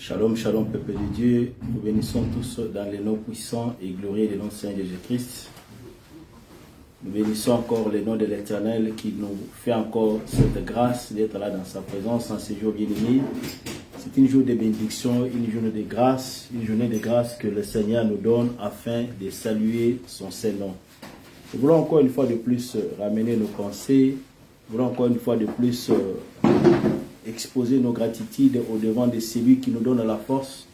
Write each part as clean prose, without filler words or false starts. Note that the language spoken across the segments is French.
Shalom, shalom, peuple de Dieu. Nous bénissons tous dans les noms puissants et glorieux des noms saints de Jésus-Christ. Nous bénissons encore le nom de l'Éternel qui nous fait encore cette grâce d'être là dans sa présence en ce jour bien-aimé. C'est une journée de bénédiction, une journée de grâce, que le Seigneur nous donne afin de saluer son Saint-Nom. Nous voulons encore une fois de plus ramener nos pensées, nous voulons encore une fois de plus exposer nos gratitudes au devant de celui qui nous donne la force,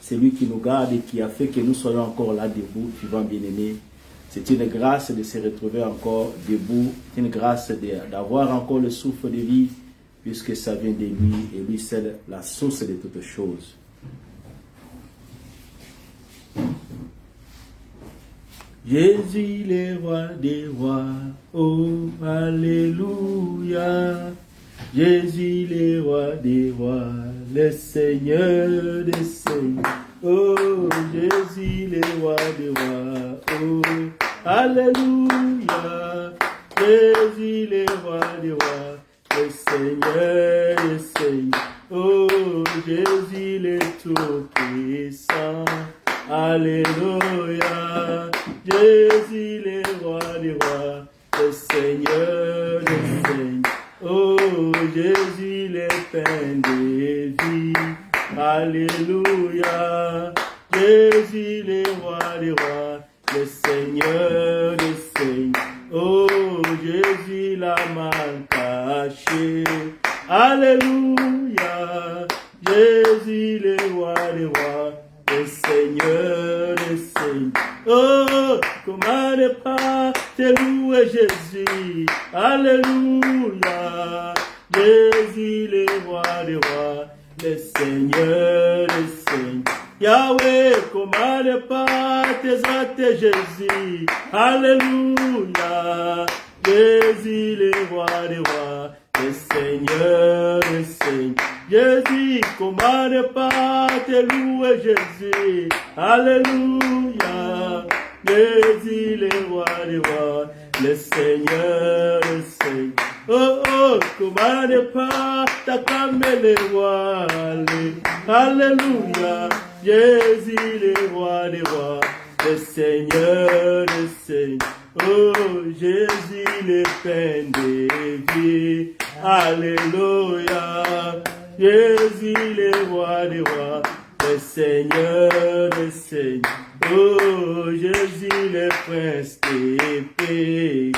celui qui nous garde et qui a fait que nous soyons encore là debout, vivants bien-aimés. C'est une grâce de se retrouver encore debout, une grâce d'avoir encore le souffle de vie, puisque ça vient de lui et lui c'est la source de toutes choses. Jésus le roi des rois, oh alléluia. Jésus le roi des rois, le Seigneur des seigneurs. Oh Jésus le roi des rois, oh alléluia. Jésus le roi des rois, le Seigneur des seigneurs. Oh Jésus le tout-puissant, alléluia. Jésus le roi des rois, le Seigneur des seigneurs. Oh Jésus le pain de vie, alléluia. Jésus le roi des rois, le Seigneur des seigneurs. Oh Jésus la main cachée, alléluia. Jésus le roi des rois, le Seigneur des seigneurs. Oh, comment ne pas te louer Jésus, alléluia. Jésus le roi des rois, le Seigneur des seigneurs. Yahweh, comment ne pas t'exalter Jésus, alléluia. Jésus le roi des rois, le Seigneur des seigneurs. Jésus, comment ne pas te louer Jésus, alléluia. Jésus le roi des rois, le Seigneur des seigneurs. Oh oh, comment ne pas t'acclamer le roi, alléluia. Jésus le roi des rois, le Seigneur des seigneurs. Oh Jésus le pain de vie, alléluia. Jésus le roi des rois, le Seigneur des seigneurs. Oh Jésus le prince de paix.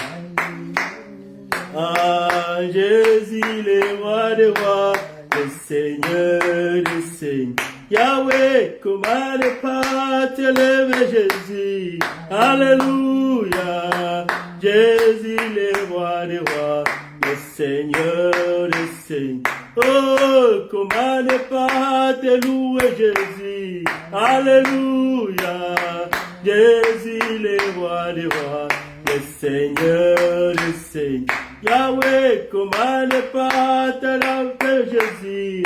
Ah Jésus le roi des rois, le Seigneur des seigneurs. Yahweh, comment ne pas te lever Jésus, alléluia. Jésus le roi des rois, le Seigneur des seigneurs. Oh, comment ne pas te louer Jésus, alléluia. Jésus le roi des rois, le Seigneur des seigneurs. Yahweh, comment ne pas te louer Jésus,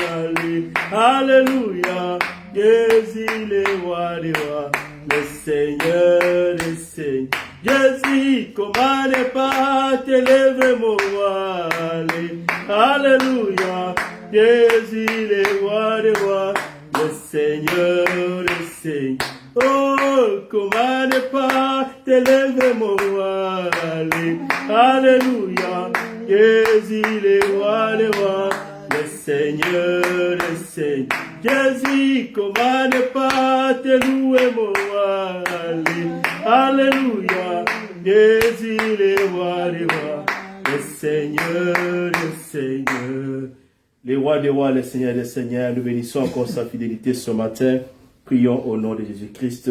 alléluia. Jésus le roi des rois, le Seigneur des seigneurs. Jésus, comment ne pas te lever mon roi, alléluia. Jésus le roi des rois, le Seigneur des seigneurs. Oh, comment ne pas te lever mon roi, alléluia. Jésus le roi des rois, le Seigneur des seigneurs. Jésus, comment ne pas te louer mon roi, alléluia. Jésus le roi des rois, le Seigneur des seigneurs. Le roi des rois, le Seigneur des seigneurs, nous bénissons encore sa fidélité ce matin. Prions au nom de Jésus-Christ.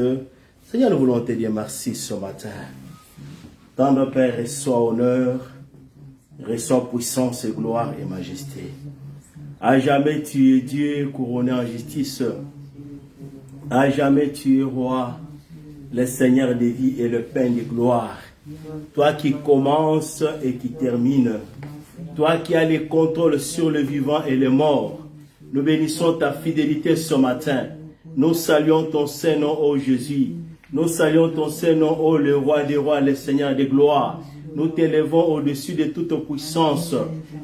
Seigneur, nous voulons te dire merci ce matin. Dans notre Père, reçois honneur, reçois puissance, et gloire et majesté. À jamais tu es Dieu couronné en justice. À jamais tu es roi, le Seigneur des vies et le pain de gloire. Toi qui commences et qui termines. Toi qui as le contrôle sur le vivant et le mort. Nous bénissons ta fidélité ce matin. Nous saluons ton Saint-Nom, ô Jésus. Nous saluons ton Saint-Nom, ô le roi des rois, le Seigneur des gloires. Nous t'élevons au-dessus de toute puissance,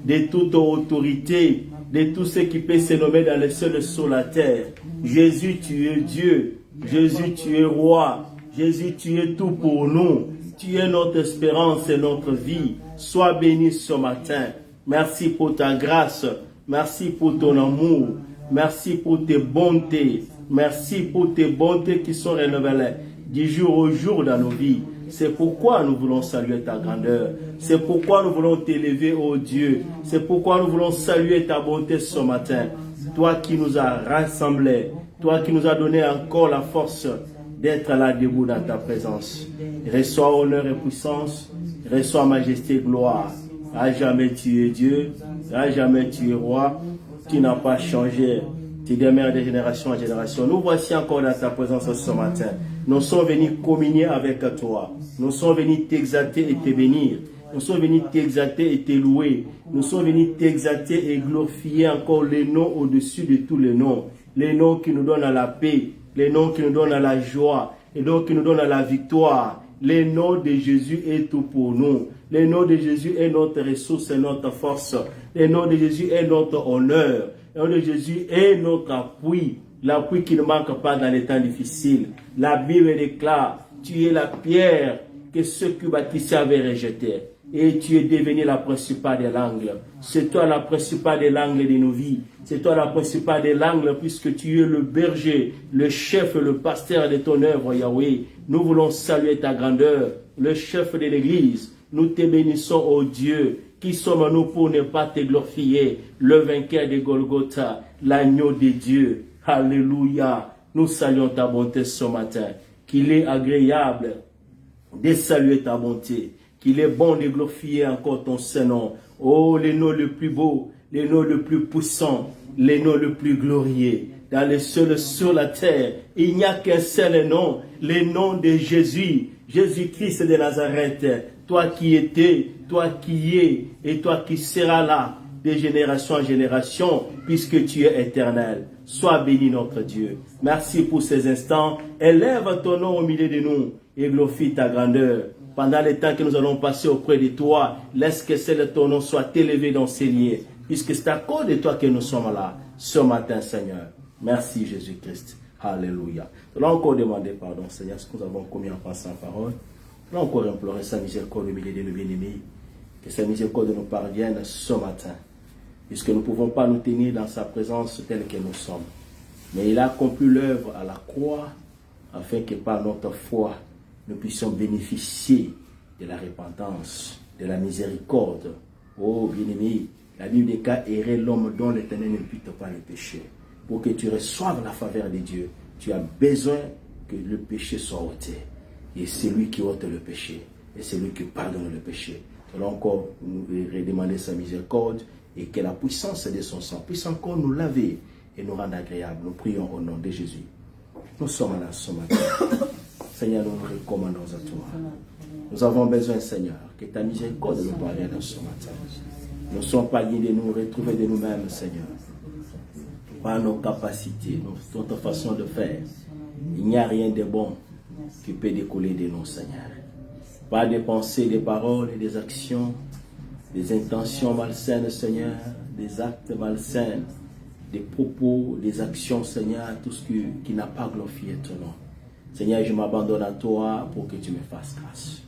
de toute autorité, de tout ce qui peut se nommer dans le ciel sur la terre. Jésus, tu es Dieu. Jésus, tu es roi. Jésus, tu es tout pour nous. Tu es notre espérance et notre vie. Sois béni ce matin. Merci pour ta grâce. Merci pour ton amour. Merci pour tes bontés. Merci pour tes bontés qui sont renouvelées du jour au jour dans nos vies. C'est pourquoi nous voulons saluer ta grandeur. C'est pourquoi nous voulons t'élever, ô Dieu. C'est pourquoi nous voulons saluer ta bonté ce matin. Toi qui nous as rassemblés. Toi qui nous as donné encore la force d'être là debout dans ta présence. Reçois honneur et puissance. Reçois majesté et gloire. À jamais tu es Dieu. À jamais tu es roi. Tu n'as pas changé. Tu demeures de génération en génération. Nous voici encore dans ta présence ce matin. Nous sommes venus communier avec toi. Nous sommes venus t'exalter et te bénir. Nous sommes venus t'exalter et te louer. Nous sommes venus t'exalter et glorifier encore les noms au-dessus de tous les noms. Les noms qui nous donnent la paix. Les noms qui nous donnent la joie. Les noms qui nous donnent la victoire. Les noms de Jésus est tout pour nous. Le nom de Jésus est notre ressource et notre force. Le nom de Jésus est notre honneur. Le nom de Jésus est notre appui. L'appui qui ne manque pas dans les temps difficiles. La Bible déclare, tu es la pierre que ceux qui bâtissaient avaient rejetée. Et tu es devenu la principale des langues. C'est toi la principale des langues de nos vies. C'est toi la principale des langues puisque tu es le berger, le chef, le pasteur de ton œuvre, Yahweh. Nous voulons saluer ta grandeur, le chef de l'église. Nous te bénissons, ô Dieu. Qui sommes-nous pour ne pas te glorifier? Le vainqueur de Golgotha, l'agneau de Dieu. Alléluia. Nous saluons ta bonté ce matin. Qu'il est agréable de saluer ta bonté. Qu'il est bon de glorifier encore ton Saint-Nom. Oh, les noms les plus beaux, les noms les plus puissants, les noms les plus glorieux. Dans les cieux, sur la terre, il n'y a qu'un seul nom, le nom de Jésus, Jésus-Christ de Nazareth. Toi qui étais, toi qui es, et toi qui seras là, de génération en génération, puisque tu es éternel. Sois béni notre Dieu. Merci pour ces instants. Élève ton nom au milieu de nous et glorifie ta grandeur. Pendant les temps que nous allons passer auprès de toi, laisse que ton nom soit élevé dans ces lieux, puisque c'est à cause de toi que nous sommes là, ce matin, Seigneur. Merci, Jésus-Christ. Alléluia. Nous allons encore demander pardon, Seigneur, ce que nous avons commis en passant la parole. Nous allons encore implorer sa miséricorde au milieu de nos bien-aimés, que sa miséricorde nous parvienne ce matin, puisque nous ne pouvons pas nous tenir dans sa présence telle que nous sommes. Mais il a accompli l'œuvre à la croix, afin que par notre foi, nous puissions bénéficier de la repentance, de la miséricorde. Oh bien-aimé, la Bible déclare errer l'homme dont l'Éternel n'impute pas le péché. Pour que tu reçoives la faveur de Dieu, tu as besoin que le péché soit ôté. Et c'est lui qui ôte le péché. Et c'est lui qui pardonne le péché. Nous allons encore nous redemander sa miséricorde et que la puissance de son sang puisse encore nous laver et nous rendre agréables. Nous prions au nom de Jésus. Nous sommes là ce matin. Seigneur, nous nous recommandons à toi. Nous avons besoin, Seigneur, que ta miséricorde nous parvienne ce matin. Nous ne sommes pas libres de nous retrouver de nous-mêmes, Seigneur. Par nos capacités, notre façon de faire. Il n'y a rien de bon qui peut découler de nous, Seigneur. Pas des pensées, des paroles et des actions, des intentions malsaines, Seigneur, des actes malsains, des propos, des actions, Seigneur, tout ce qui n'a pas glorifié ton nom. Seigneur, je m'abandonne à toi pour que tu me fasses grâce.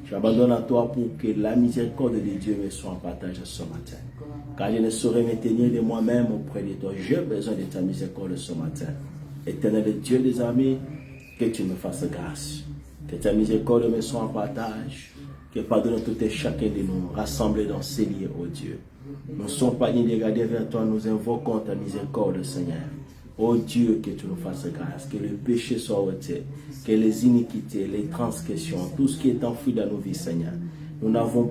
Je m'abandonne à toi pour que la miséricorde de Dieu me soit en partage ce matin. Car je ne saurais me tenir de moi-même auprès de toi. J'ai besoin de ta miséricorde ce matin. Éternel Dieu des armées, que tu me fasses grâce. Que ta miséricorde me soit en partage. Que pardonne tout et chacun de nous rassemblés dans ces lieux, ô Dieu. Nous ne sommes pas dignes de regarder vers toi, nous invoquons ta miséricorde, Seigneur. Oh Dieu, que tu nous fasses grâce, que le péché soit ôté, que les iniquités, les transgressions, tout ce qui est enfoui dans nos vies, Seigneur. Nous n'avons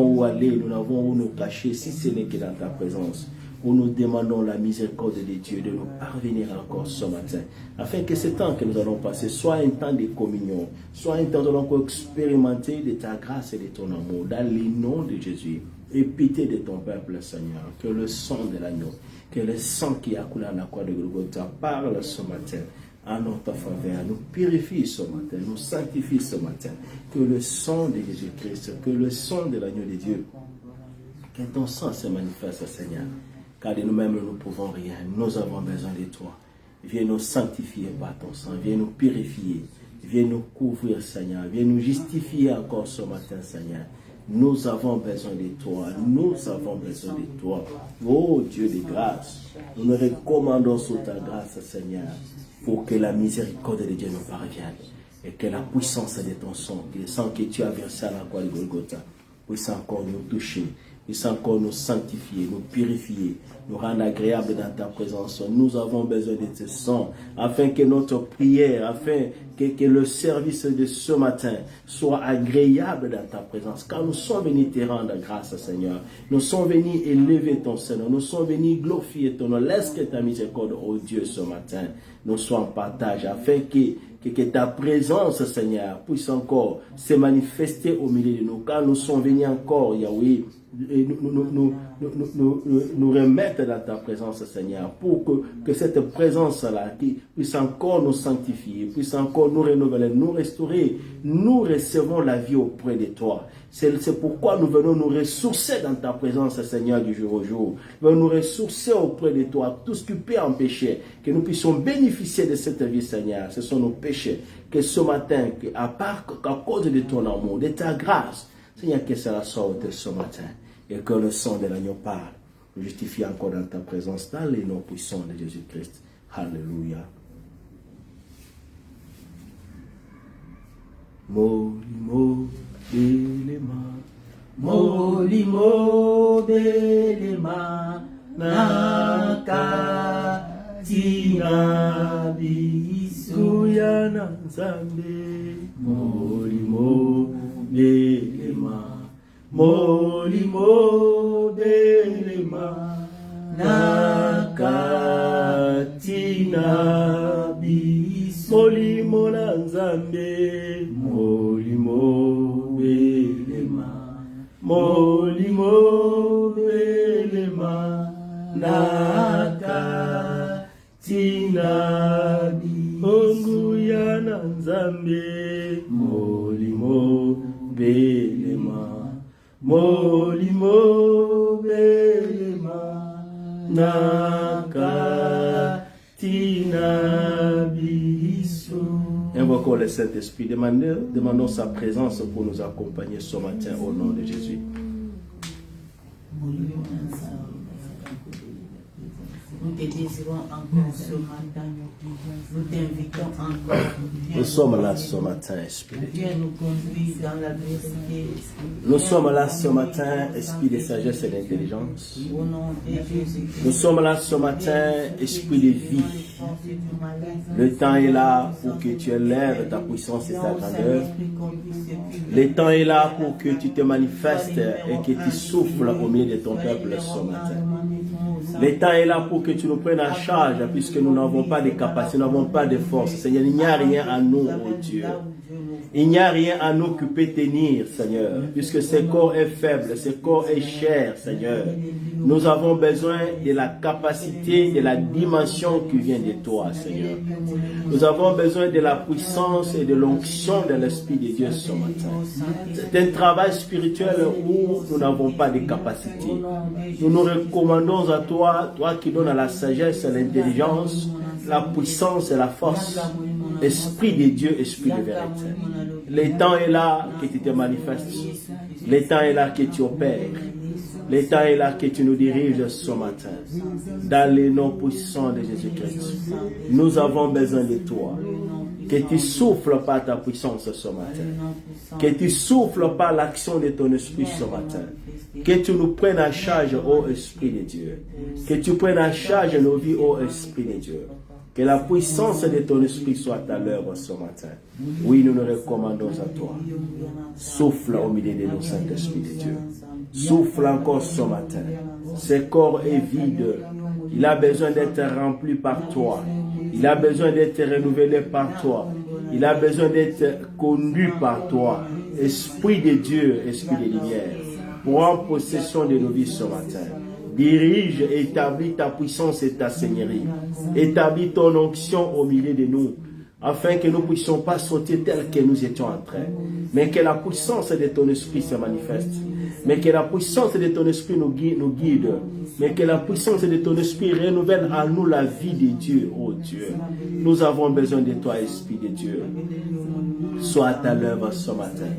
où aller, nous n'avons où nous cacher, si ce n'est que dans ta présence, où nous demandons la miséricorde de Dieu de nous parvenir encore ce matin, afin que ce temps que nous allons passer soit un temps de communion, soit un temps où nous allons encore expérimenter de ta grâce et de ton amour, dans le nom de Jésus. Et pitié de ton peuple, Seigneur, que le sang de l'agneau, que le sang qui a coulé en la croix de Golgotha parle ce matin en notre faveur, nous purifie ce matin, nous sanctifie ce matin. Que le sang de Jésus-Christ, que le sang de l'agneau de Dieu, que ton sang se manifeste, Seigneur. Car de nous-mêmes, nous ne pouvons rien. Nous avons besoin de toi. Viens nous sanctifier par ton sang. Viens nous purifier. Viens nous couvrir, Seigneur. Viens nous justifier encore ce matin, Seigneur. Nous avons besoin de toi. Nous avons besoin de toi. Oh Dieu de grâce, nous nous recommandons sous ta grâce, Seigneur, pour que la miséricorde de Dieu nous parvienne et que la puissance de ton sang, le sang que tu as versé à la croix de Golgotha, puisse encore nous toucher, puisse encore nous sanctifier, nous purifier, nous rendre agréables dans ta présence. Nous avons besoin de ce sang, afin que notre prière, afin que le service de ce matin soit agréable dans ta présence. Car nous sommes venus te rendre grâce, Seigneur. Nous sommes venus élever ton Seigneur. Nous sommes venus glorifier ton nom. Laisse que ta miséricorde, oh Dieu, ce matin, nous soit en partage, afin que ta présence, Seigneur, puisse encore se manifester au milieu de nous. Car nous sommes venus encore, Yahweh, nous remettre dans ta présence, Seigneur, pour que cette présence-là puisse encore nous sanctifier, puisse encore nous renouveler, nous restaurer. Nous recevons la vie auprès de toi. C'est pourquoi nous venons nous ressourcer dans ta présence, Seigneur, du jour au jour. Nous venons nous ressourcer auprès de toi. Tout ce qui peut empêcher que nous puissions bénéficier de cette vie, Seigneur, ce sont nos péchés. Que ce matin, qu'à cause de ton amour, de ta grâce, Seigneur, que cela sorte ce matin et que le sang de l'agneau parle. Nous justifie encore dans ta présence, dans les noms puissants de Jésus-Christ. Alléluia. Molimo belema, Molimo belema, nakatina bisu Kuyana Nzambe. Molimo belema, Molimo belema, nakatina bisu. Molimo na Nzambe. Molimo belema, Molimo belema, nakatina bisu. Nguyana Nzambe. Molimo belema, Molimo belema, nakatina biso. Invoquons le Saint-Esprit, demandons sa présence pour nous accompagner ce matin au nom de Jésus. Nous te désirons encore ce matin. Nous t'invitons encore. Nous sommes là ce matin, Esprit de Dieu. Dieu nous conduit dans la vérité. Nous sommes là ce matin, Esprit de sagesse et d'intelligence. Au nom de Jésus. Nous sommes là ce matin, Esprit de vie. Le temps est là pour que tu élèves ta puissance et ta grandeur. Le temps est là pour que tu te manifestes et que tu souffles au milieu de ton peuple ce matin. Le temps est là pour que tu nous prennes en charge, puisque nous n'avons pas de capacité, nous n'avons pas de force. Seigneur, il n'y a rien à nous, oh Dieu. Il n'y a rien à nous qui peut tenir, Seigneur, puisque ce corps est faible, ce corps est cher, Seigneur. Nous avons besoin de la capacité, de la dimension qui vient de toi, Seigneur. Nous avons besoin de la puissance et de l'onction de l'Esprit de Dieu ce matin. C'est un travail spirituel où nous n'avons pas de capacité. Nous nous recommandons à toi, toi qui donnes la sagesse, l'intelligence, la puissance et la force. Esprit de Dieu, Esprit de vérité. Le temps est là que tu te manifestes. Le temps est là que tu opères. Le temps est là que tu nous diriges ce matin. Dans les noms puissants de Jésus-Christ. Nous avons besoin de toi. Que tu souffles par ta puissance ce matin. Que tu souffles par l'action de ton esprit ce matin. Que tu nous prennes en charge, ô Esprit de Dieu. Que tu prennes en charge nos vies, ô Esprit de Dieu. Que la puissance de ton esprit soit à l'œuvre ce matin. Oui, nous nous recommandons à toi. Souffle au milieu de nous, Saint-Esprit de Dieu. Souffle encore ce matin. Ce corps est vide. Il a besoin d'être rempli par toi. Il a besoin d'être renouvelé par toi. Il a besoin d'être conduit par toi. Esprit de Dieu, Esprit de lumière. Prends possession de nos vies ce matin. Dirige et établis ta puissance et ta seigneurie. Établis ton onction au milieu de nous, afin que nous ne puissions pas sauter tel que nous étions en train, mais que la puissance de ton esprit se manifeste, mais que la puissance de ton esprit nous guide, mais que la puissance de ton esprit renouvelle en nous la vie de Dieu, oh Dieu. Nous avons besoin de toi, Esprit de Dieu. Sois à l'œuvre ce matin.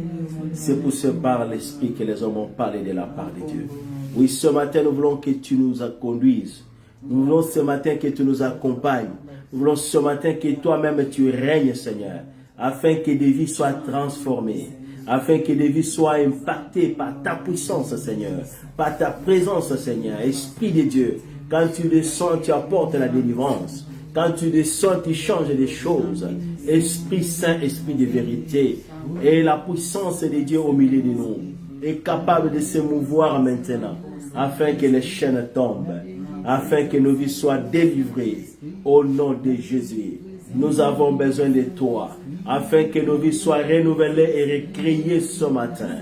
C'est pour ce par l'Esprit que les hommes ont parlé de la part de Dieu. Oui, ce matin, nous voulons que tu nous conduises. Nous voulons ce matin que tu nous accompagnes. Nous voulons ce matin que toi-même tu règnes, Seigneur, afin que des vies soient transformées, afin que des vies soient impactées par ta puissance, Seigneur, par ta présence, Seigneur. Esprit de Dieu, quand tu descends, tu apportes la délivrance. Quand tu descends, tu changes des choses. Esprit Saint, Esprit de vérité, et la puissance de Dieu au milieu de nous est capable de se mouvoir maintenant, afin que les chaînes tombent, afin que nos vies soient délivrées au nom de Jésus. Nous avons besoin de toi, afin que nos vies soient renouvelées et recréées ce matin,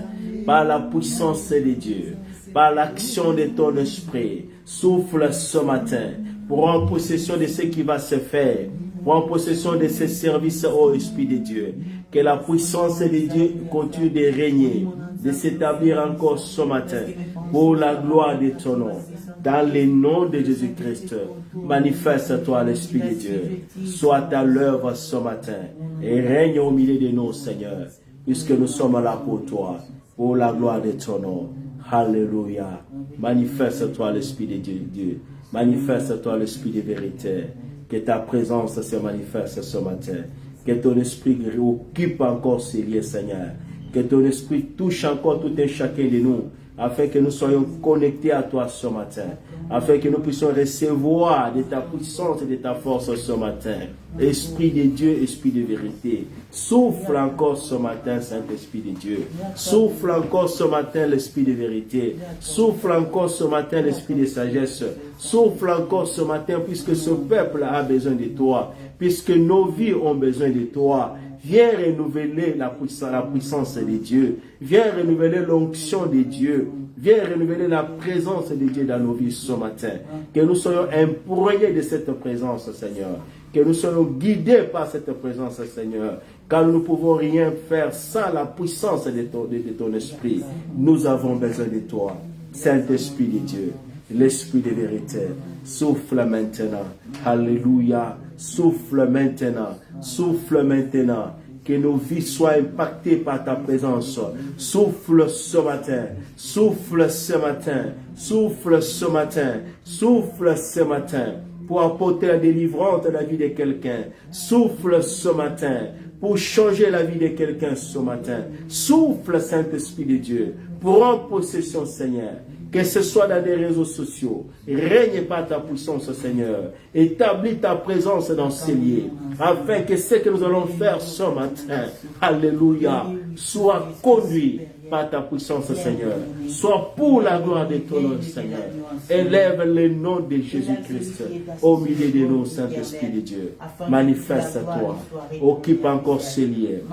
par la puissance de Dieu, par l'action de ton esprit. Souffle ce matin, prends possession de ce qui va se faire, prends possession de ces services au Esprit de Dieu. Que la puissance de Dieu continue de régner, de s'établir encore ce matin, pour la gloire de ton nom. Dans le nom de Jésus-Christ, manifeste-toi l'Esprit de Dieu. Sois à l'œuvre ce matin et règne au milieu de nous, Seigneur, puisque nous sommes là pour toi, pour la gloire de ton nom. Alléluia. Manifeste-toi l'Esprit de Dieu. Manifeste-toi l'Esprit de vérité. Que ta présence se manifeste ce matin. Que ton esprit occupe encore ces lieux, Seigneur. Que ton esprit touche encore tout et chacun de nous, afin que nous soyons connectés à toi ce matin, afin que nous puissions recevoir de ta puissance et de ta force ce matin. Esprit de Dieu, Esprit de vérité, souffle encore ce matin, Saint-Esprit de Dieu. Souffle encore ce matin l'Esprit de vérité. Souffle encore ce matin l'Esprit de sagesse. Souffle encore ce matin, puisque ce peuple a besoin de toi, puisque nos vies ont besoin de toi. Viens renouveler la puissance de Dieu. Viens renouveler l'onction de Dieu. Viens renouveler la présence de Dieu dans nos vies ce matin. Que nous soyons imprégnés de cette présence, Seigneur. Que nous soyons guidés par cette présence, Seigneur. Car nous ne pouvons rien faire sans la puissance de ton esprit. Nous avons besoin de toi, Saint-Esprit de Dieu. L'Esprit de vérité, souffle maintenant. Alléluia. Souffle maintenant. Souffle maintenant. Que nos vies soient impactées par ta présence. Souffle ce matin. Souffle ce matin. Souffle ce matin. Souffle ce matin. Pour apporter la délivrance à la vie de quelqu'un. Souffle ce matin. Pour changer la vie de quelqu'un ce matin. Souffle, Saint-Esprit de Dieu. Prends possession, Seigneur. Que ce soit dans des réseaux sociaux, règne par ta puissance, Seigneur. Établis ta présence dans ces lieux, afin que ce que nous allons faire ce matin, alléluia, soit conduit par ta puissance, Seigneur. Soit pour la gloire de ton nom, Seigneur. Élève le nom de Jésus-Christ au milieu de nous, Saint-Esprit de Dieu. Manifeste-toi. Occupe encore ces lieux.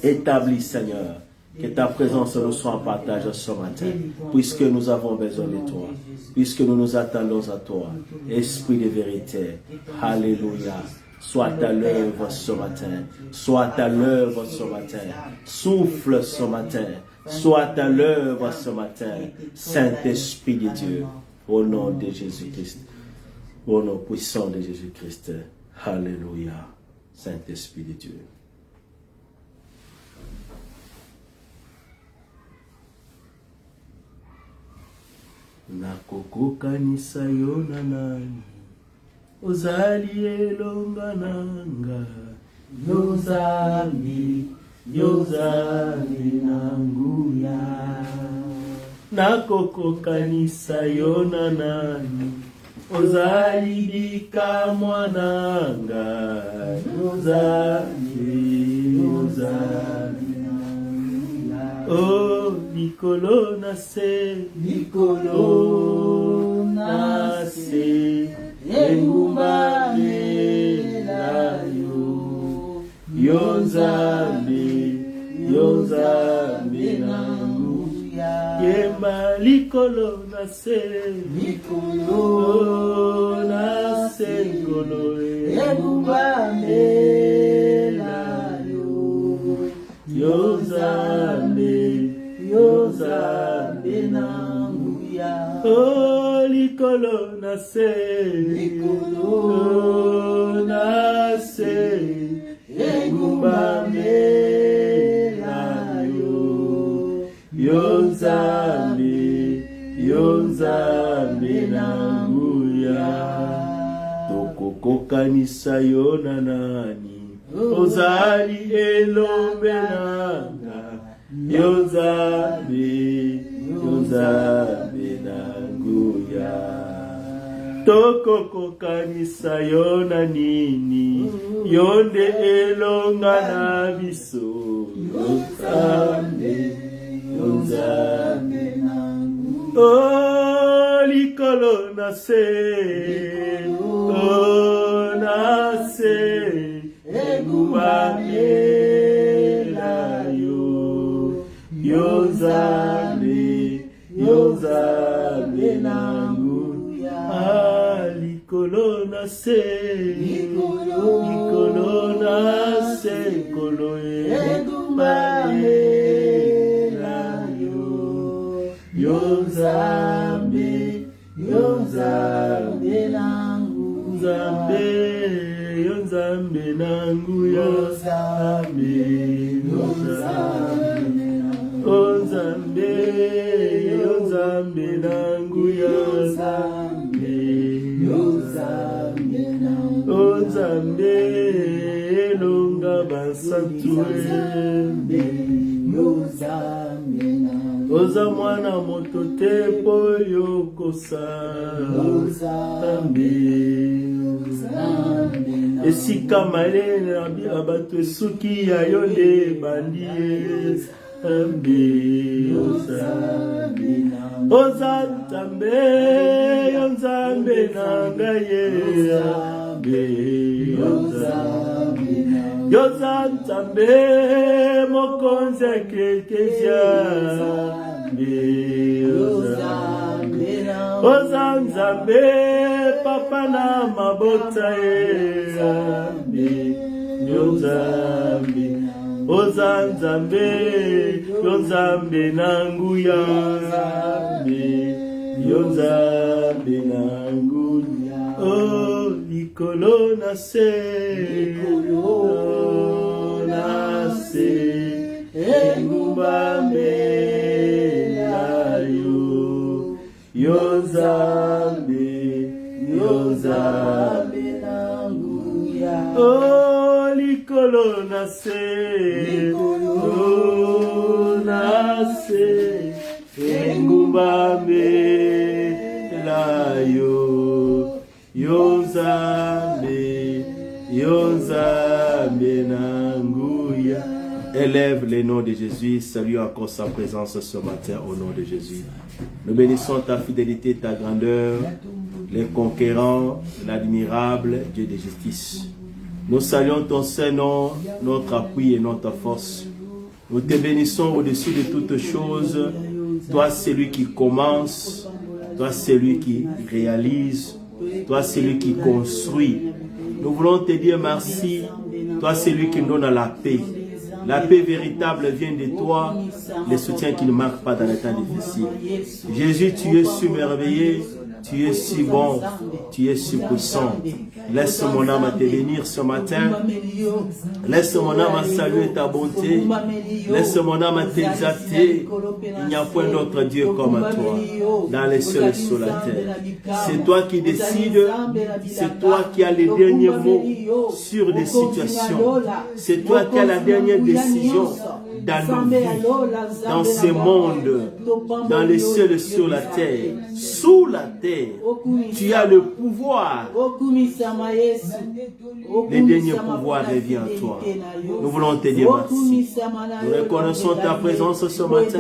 Établis, Seigneur. Que ta présence nous soit en partage ce matin, puisque nous avons besoin de toi, puisque nous nous attendons à toi. Esprit de vérité, alléluia. Sois à l'œuvre ce matin, sois à l'œuvre ce matin, souffle ce matin, sois à l'œuvre ce matin, Saint-Esprit de Dieu, au nom de Jésus-Christ, au nom puissant de Jésus-Christ, alléluia, Saint-Esprit de Dieu. Nakokokanisa yo na nani ozali elonga nanga yozambi nanguya. Nakokokanisa yo na nani ozali dika mwananga yozambi oh, Nicolo nase, engumba la yo, yonzambi nangu, yemba Nicolo se likolo na se likolo egumbamela yo Nzambe nanguya oh likolo na se egumbamela yo Nzambe nanguya tokokokanisa yo na nani ozali elombe nanga yo Nzambe nanguya tokokokanisa yo na nini yo nde elonga na biso yo Nzambe nanguya oh likolo na se egumbamela yo Nzambe nanguya likolo na se likolo egumbamela yo Nzambe nanguya yo Nzambe nanguya oh Nzambe nanguya oh Nzambe elonga basantu oza mwana moto te po yokosa esika malene na bato esuki ya yo nde bandi oza Nzambe yo Nzambe na ngai yoza Nzambe mokonzi eklezia oza Nzambe papa na mabota oza Nzambe yo Nzambe nanguya yo Nzambe nanguya oh likolo na se egumbamela yo Nzambe nanguya oh likolo na se egumbamela yo Nzambe nanguya. Élève le nom de Jésus, salue encore sa présence ce matin au nom de Jésus. Nous bénissons ta fidélité, ta grandeur, les conquérants, l'admirable Dieu de justice. Nous saluons ton Saint-Nom, notre appui et notre force. Nous te bénissons au-dessus de toutes choses. Toi, celui qui commence, toi, celui qui réalise, toi, celui qui construit. Nous voulons te dire merci. Toi, celui qui nous donne la paix. La paix véritable vient de toi, le soutien qui ne manque pas dans les temps difficiles. Jésus, tu es si merveilleux, tu es si bon, tu es si puissant. Laisse mon âme te bénir ce matin. Laisse mon âme saluer ta bonté. Laisse mon âme t'exalter. Il n'y a point d'autre Dieu comme toi dans les cieux et sur la terre. C'est toi qui décides. C'est toi qui as les derniers mots sur des situations. C'est toi qui as la dernière décision dans nos vies, dans ce monde, dans les cieux et sur la terre. Sous la terre, tu as le pouvoir. Le dernier pouvoir revient à toi. Nous voulons te dire merci. Nous reconnaissons ta présence ce matin.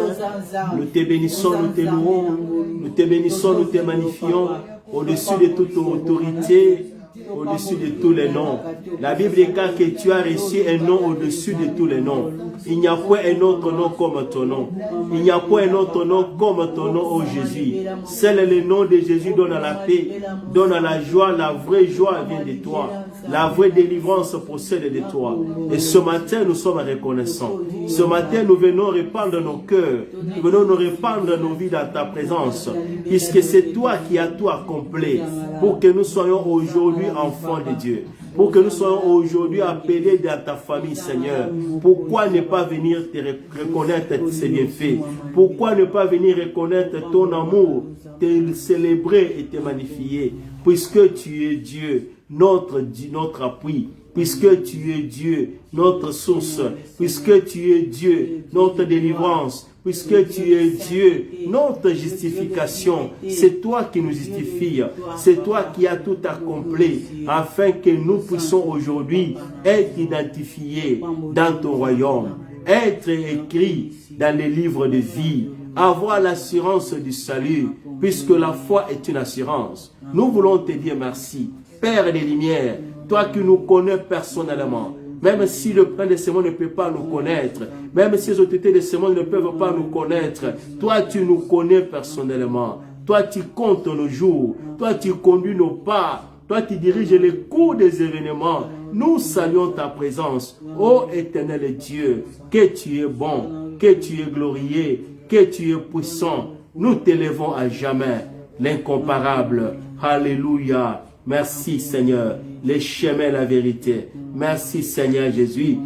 Nous te bénissons, nous te louons. Nous te bénissons, nous te magnifions. Au-dessus de toute autorité, au-dessus de tous les noms. La Bible déclare que tu as reçu un nom au-dessus de tous les noms. Il n'y a point un autre nom comme ton nom. Il n'y a point un autre nom comme ton nom, ô Jésus. Seul le nom de Jésus donne la paix, donne la joie. La vraie joie vient de toi. La vraie délivrance procède de toi. Et ce matin, nous sommes reconnaissants. Ce matin, nous venons répandre nos cœurs. Nous venons nous répandre nos vies dans ta présence. Puisque c'est toi qui as tout accompli pour que nous soyons aujourd'hui enfants de Dieu. Pour que nous soyons aujourd'hui appelés dans ta famille, Seigneur. Pourquoi ne pas venir te reconnaître ces bienfaits? Pourquoi ne pas venir reconnaître ton amour, te célébrer et te magnifier? Puisque tu es Dieu, notre appui. Puisque tu es Dieu, notre source. Puisque tu es Dieu, notre délivrance. Puisque tu es Dieu, notre justification, c'est toi qui nous justifies, c'est toi qui as tout accompli, afin que nous puissions aujourd'hui être identifiés dans ton royaume, être écrits dans les livres de vie, avoir l'assurance du salut, puisque la foi est une assurance. Nous voulons te dire merci, Père des Lumières, toi qui nous connais personnellement. Même si le prince de ce monde ne peut pas nous connaître, même si les autorités de ce monde ne peuvent pas nous connaître, toi tu nous connais personnellement. Toi tu comptes nos jours, toi tu conduis nos pas, toi tu diriges les cours des événements. Nous saluons ta présence, ô éternel Dieu, que tu es bon, que tu es glorieux, que tu es puissant. Nous t'élevons à jamais, l'incomparable. Alléluia. Merci Seigneur, les chemins, la vérité. Merci Seigneur Jésus,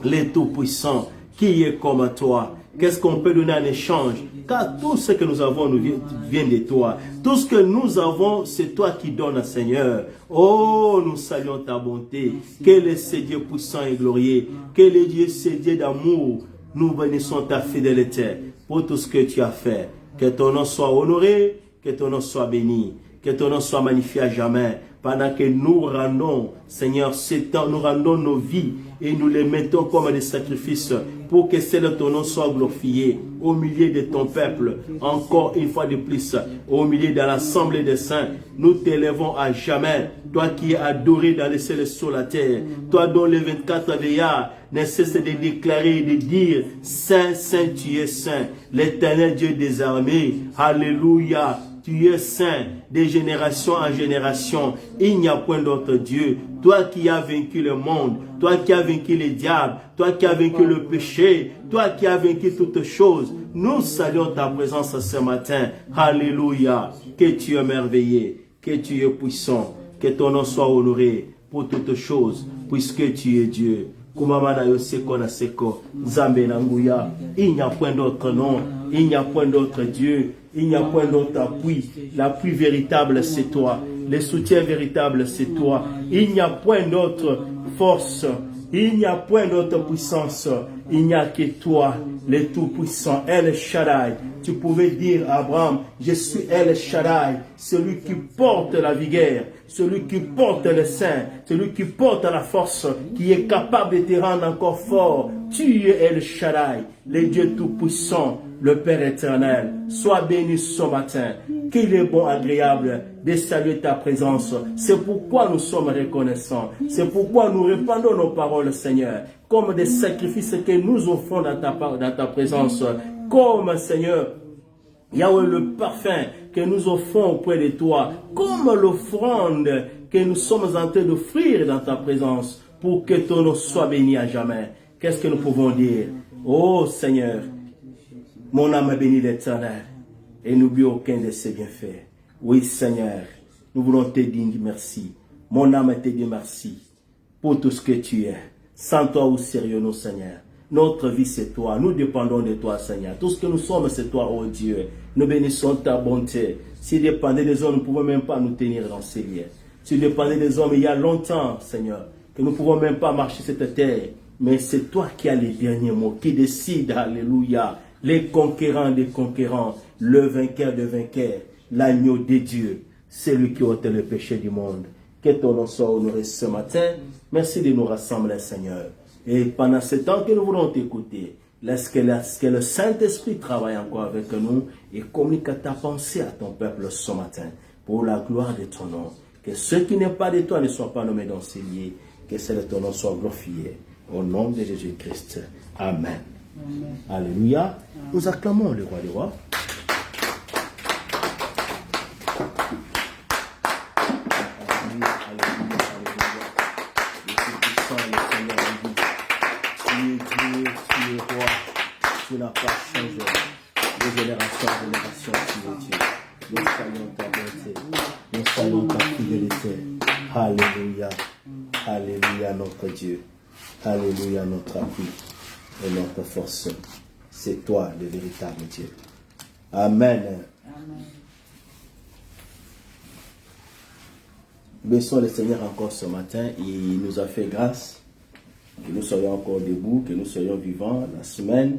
les tout-puissants, qui est comme toi. Qu'est-ce qu'on peut donner en échange? Car tout ce que nous avons nous vient de toi. Tout ce que nous avons, c'est toi qui donnes, Seigneur. Oh, nous saluons ta bonté. Quel est ce Dieu puissant et glorieux? Quel est Dieu, ce Dieu d'amour? Nous bénissons ta fidélité pour tout ce que tu as fait. Que ton nom soit honoré, que ton nom soit béni. Que ton nom soit magnifié à jamais. Pendant que nous rendons, Seigneur, ce temps, nous rendons nos vies et nous les mettons comme des sacrifices pour que seul ton nom soit glorifié au milieu de ton peuple. Encore une fois de plus, au milieu de l'assemblée des saints, nous t'élèvons à jamais. Toi qui es adoré dans les cieux sur la terre, toi dont les 24 veillards ne cessent de déclarer et de dire, Saint, Saint, tu es saint, l'éternel Dieu des armées. Alléluia. Tu es saint de génération en génération. Il n'y a point d'autre Dieu. Toi qui as vaincu le monde, toi qui as vaincu les diables, toi qui as vaincu le péché, toi qui as vaincu toutes choses. Nous saluons ta présence ce matin. Alléluia. Que tu es merveilleux, que tu es puissant, que ton nom soit honoré pour toutes choses, puisque tu es Dieu. Kumamana yoseko na seko, Nzambe na nguya. Il n'y a point d'autre nom, il n'y a point d'autre Dieu. Il n'y a point d'autre appui. L'appui véritable, c'est toi. Le soutien véritable, c'est toi. Il n'y a point d'autre force. Il n'y a point d'autre puissance. Il n'y a que toi, le Tout-Puissant, El Shaddai. Tu pouvais dire à Abraham, je suis El Shaddai, celui qui porte la vigueur, celui qui porte le sein, celui qui porte la force, qui est capable de te rendre encore fort. Tu es El Shaddai, le Dieu Tout-Puissant, le Père éternel. Sois béni ce matin. Qu'il est bon, agréable de saluer ta présence. C'est pourquoi nous sommes reconnaissants. C'est pourquoi nous répandons nos paroles, Seigneur, comme des sacrifices que nous offrons dans ta présence. Comme, Seigneur, Yahweh, le parfum que nous offrons auprès de toi. Comme l'offrande que nous sommes en train d'offrir dans ta présence. Pour que ton nom soit béni à jamais. Qu'est-ce que nous pouvons dire? Oh Seigneur, mon âme bénit l'Éternel et n'oublie aucun de ses bienfaits. Oui Seigneur, nous voulons te dire merci. Mon âme te dit merci pour tout ce que tu es. Sans toi, où serions-nous, Seigneur? Notre vie, c'est toi. Nous dépendons de toi, Seigneur. Tout ce que nous sommes, c'est toi, oh Dieu. Nous bénissons ta bonté. Si dépendait des hommes, nous ne pouvons même pas nous tenir dans ces liens. Si dépendait des hommes, il y a longtemps, Seigneur, que nous ne pouvons même pas marcher cette terre. Mais c'est toi qui as les derniers mots, qui décide, alléluia, les conquérants des conquérants, le vainqueur des vainqueurs, l'agneau de Dieu, celui qui ôte le péché du monde. Que ton nom soit honoré ce matin. Merci de nous rassembler, Seigneur. Et pendant ce temps que nous voulons t'écouter, laisse que le Saint-Esprit travaille encore avec nous et communique ta pensée à ton peuple ce matin. Pour la gloire de ton nom. Que ce qui n'est pas de toi ne soit pas nommé dans ces lieux. Que celle de ton nom soit glorifiée. Au nom de Jésus-Christ. Amen. Amen. Alléluia. Amen. Nous acclamons le roi des rois. Tu n'as pas changé. De génération en génération, tu es Dieu. Nous saluons ta bonté. Nous saluons ta fidélité. Alléluia. Alléluia, notre Dieu. Alléluia, notre appui et notre force. C'est toi, le véritable Dieu. Amen. Amen. Bénissons le Seigneur encore ce matin. Il nous a fait grâce que nous soyons encore debout, que nous soyons vivants. La semaine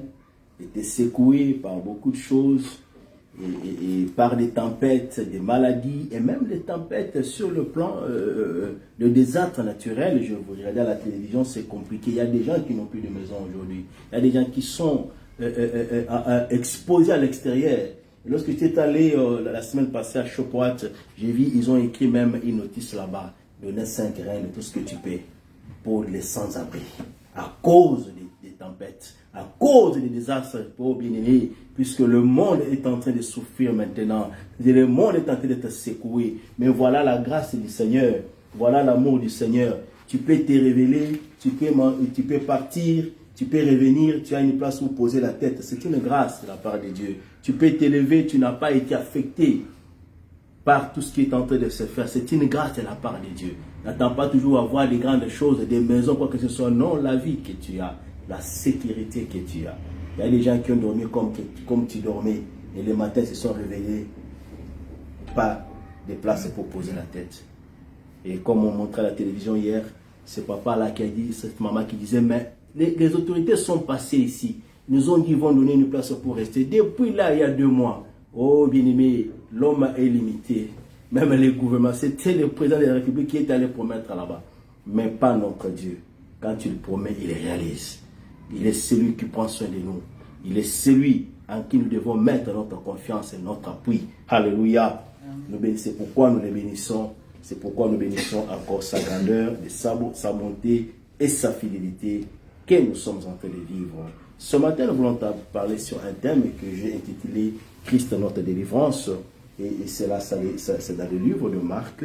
était secouée par beaucoup de choses et par des tempêtes, des maladies et même des tempêtes sur le plan de désastres naturels. Je vous regardais à la télévision, c'est compliqué. Il y a des gens qui n'ont plus de maison aujourd'hui. Il y a des gens qui sont exposés à l'extérieur. Lorsque j'étais allé la semaine passée à Chopouat, j'ai vu, ils ont écrit même une notice là-bas, donner 5 reins de tout ce que tu paies pour les sans-abri, à cause des tempêtes, à cause des désastres, pour bien-aimés, puisque le monde est en train de souffrir maintenant, le monde est en train d'être secoué, mais voilà la grâce du Seigneur, voilà l'amour du Seigneur. Tu peux te révéler, tu peux partir, tu peux revenir, tu as une place où poser la tête. C'est une grâce de la part de Dieu. Tu peux t'élever, tu n'as pas été affecté par tout ce qui est en train de se faire. C'est une grâce de la part de Dieu. N'attends pas toujours à voir des grandes choses, des maisons, quoi que ce soit. Non, la vie que tu as, la sécurité que tu as. Il y a des gens qui ont dormi comme tu dormais et le matin se sont réveillés, pas de place pour poser la tête. Et comme on montrait à la télévision hier, ce papa-là qui a dit, cette maman qui disait, mais les autorités sont passées ici. Ils nous ont dit qu'ils vont donner une place pour rester. Depuis là, il y a 2 mois. Oh, bien-aimé, l'homme est limité. Même les gouvernements, c'était le président de la République qui est allé promettre là-bas. Mais pas notre Dieu. Quand il promet, il réalise. Il est celui qui prend soin de nous. Il est celui en qui nous devons mettre notre confiance et notre appui. Alléluia. C'est pourquoi nous le bénissons. C'est pourquoi nous bénissons encore sa grandeur, sa bonté et sa fidélité que nous sommes en train de vivre. Ce matin, nous voulons parler sur un thème que j'ai intitulé « Christ, notre délivrance ». Et c'est là, c'est dans le livre de Marc.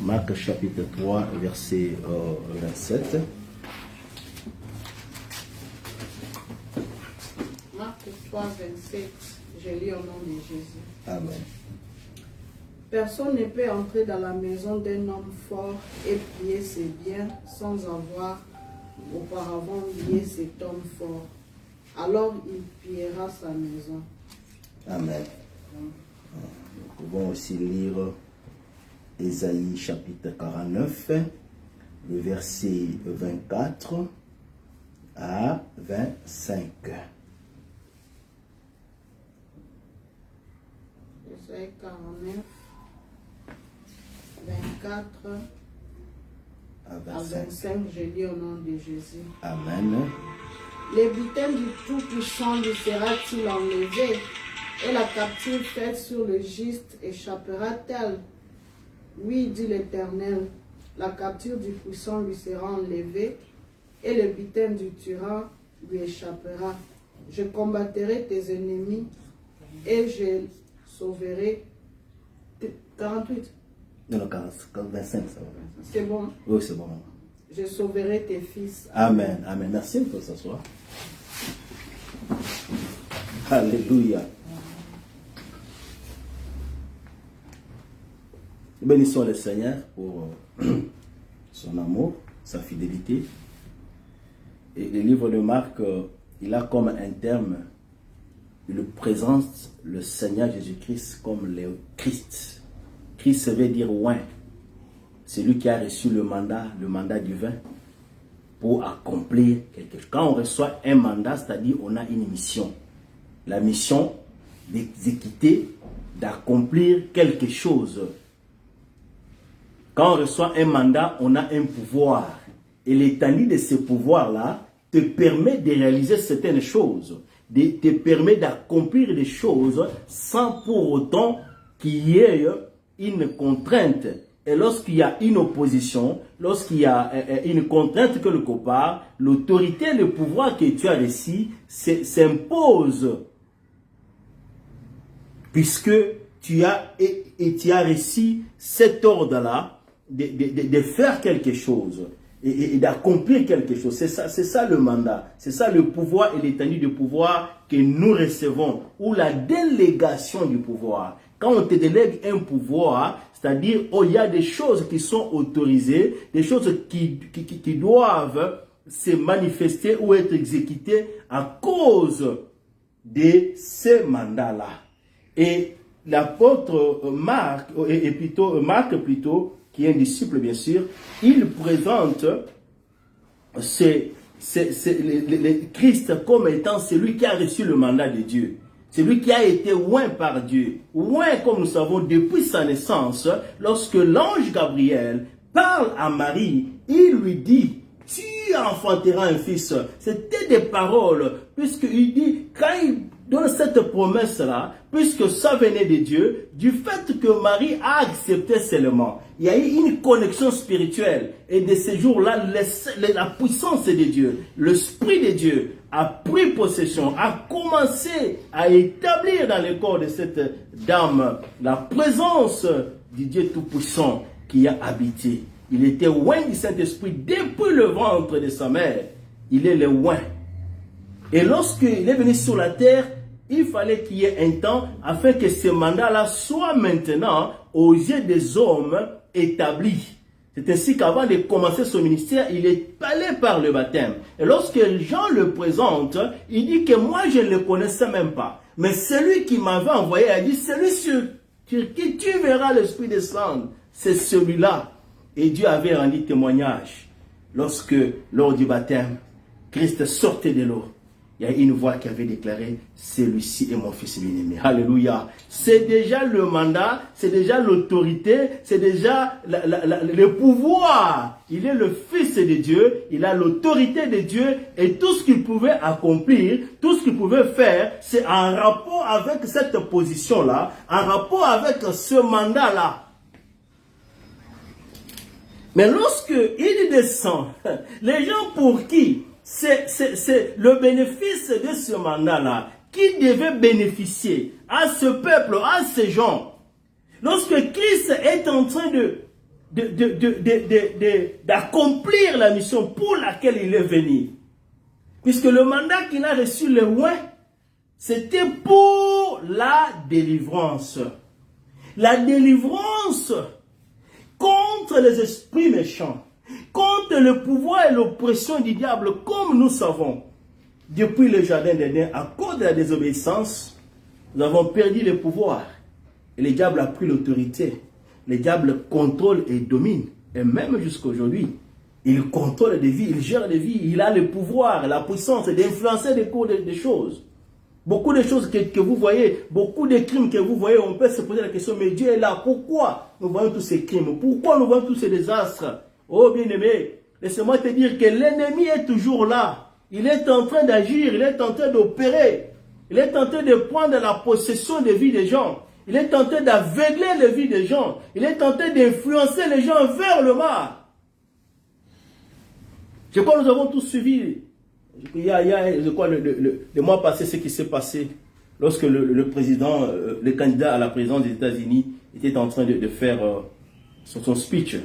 Marc chapitre 3, verset 27. Marc 3, 27, je lis au nom de Jésus. Amen. Personne ne peut entrer dans la maison d'un homme fort et piller ses biens sans avoir auparavant lié cet homme fort. Alors il pillera sa maison. Amen. Nous pouvons aussi lire Ésaïe chapitre 49, le verset 24 à 25. Ésaïe 49, 24 à 25, je lis au nom de Jésus. Amen. Les butins du Tout-Puissant lui sera-t-il enlevé, et la captive faite sur le giste échappera-t-elle? Oui, dit l'Éternel, la capture du puissant lui sera enlevée, et le butin du tyran lui échappera. Je combattrai tes ennemis, et je sauverai... 48. Non, 25, ça va. C'est bon? Oui, c'est bon. Je sauverai tes fils. Amen. Amen. Merci de s'asseoir. Alléluia. Bénissons le Seigneur pour son amour, sa fidélité. Et le livre de Marc, il a comme un terme, il présente le Seigneur Jésus-Christ comme le Christ. Christ veut dire oint. C'est lui qui a reçu le mandat divin pour accomplir quelque chose. Quand on reçoit un mandat, c'est-à-dire on a une mission. La mission d'exécuter, d'accomplir quelque chose. Quand on reçoit un mandat, on a un pouvoir. Et l'étendue de ce pouvoir-là te permet de réaliser certaines choses. te permet d'accomplir des choses sans pour autant qu'il y ait une contrainte. Et lorsqu'il y a une opposition, lorsqu'il y a une contrainte quelque part, l'autorité, le pouvoir que tu as reçu s'impose. Puisque tu as reçu cet ordre-là de faire quelque chose et d'accomplir quelque chose. C'est ça le mandat. C'est ça le pouvoir et l'étendue du pouvoir que nous recevons, ou la délégation du pouvoir. Quand on te délègue un pouvoir, c'est-à-dire il y a des choses qui sont autorisées, des choses qui doivent se manifester ou être exécutées à cause de ce mandat-là. Et l'apôtre Marc, Marc plutôt, qui est un disciple bien sûr, il présente le Christ comme étant celui qui a reçu le mandat de Dieu. Celui qui a été oint par Dieu. Oint, comme nous savons, depuis sa naissance, lorsque l'ange Gabriel parle à Marie, il lui dit, tu enfanteras un fils. C'était des paroles, puisqu'il dit, quand il donne cette promesse-là, puisque ça venait de Dieu, du fait que Marie a accepté seulement, il y a eu une connexion spirituelle. Et de ces jours-là, la puissance de Dieu, l'Esprit de Dieu a pris possession, a commencé à établir dans le corps de cette dame la présence du Dieu Tout-Puissant qui a habité. Il était oint du Saint-Esprit depuis le ventre de sa mère. Il est le oint. Et lorsqu'il est venu sur la terre, il fallait qu'il y ait un temps afin que ce mandat-là soit maintenant aux yeux des hommes établi. C'est ainsi qu'avant de commencer son ministère, il est allé par le baptême. Et lorsque Jean le présente, il dit que moi je ne le connaissais même pas. Mais celui qui m'avait envoyé a dit, celui sur qui tu verras l'Esprit descendre, c'est celui-là. Et Dieu avait rendu témoignage. Lorsque, lors du baptême, Christ sortait de l'eau, il y a une voix qui avait déclaré, celui-ci est mon fils bien-aimé. Alléluia. C'est déjà le mandat, c'est déjà l'autorité, c'est déjà le pouvoir. Il est le fils de Dieu, il a l'autorité de Dieu et tout ce qu'il pouvait accomplir, tout ce qu'il pouvait faire, c'est en rapport avec cette position-là, en rapport avec ce mandat-là. Mais lorsque il descend, les gens pour qui c'est le bénéfice de ce mandat-là qui devait bénéficier à ce peuple, à ces gens. Lorsque Christ est en train d'accomplir la mission pour laquelle il est venu. Puisque le mandat qu'il a reçu le oint, c'était pour la délivrance. La délivrance contre les esprits méchants. Contre le pouvoir et l'oppression du diable, comme nous savons, depuis le jardin d'Éden, à cause de la désobéissance, nous avons perdu le pouvoir. Et le diable a pris l'autorité. Le diable contrôle et domine. Et même jusqu'à aujourd'hui, il contrôle des vies, il gère des vies, il a le pouvoir, la puissance d'influencer des cours des choses. Beaucoup de choses que vous voyez, beaucoup de crimes que vous voyez, on peut se poser la question, mais Dieu est là. Pourquoi nous voyons tous ces crimes? Pourquoi nous voyons tous ces désastres? Oh bien-aimé, laissez-moi te dire que l'ennemi est toujours là. Il est en train d'agir, il est en train d'opérer. Il est en train de prendre la possession des vies des gens. Il est en train d'aveugler les vies des gens. Il est en train d'influencer les gens vers le mal. Je crois que nous avons tous suivi, je crois, le mois passé, ce qui s'est passé lorsque le président, le candidat à la présidence des États-Unis était en train de faire son speech.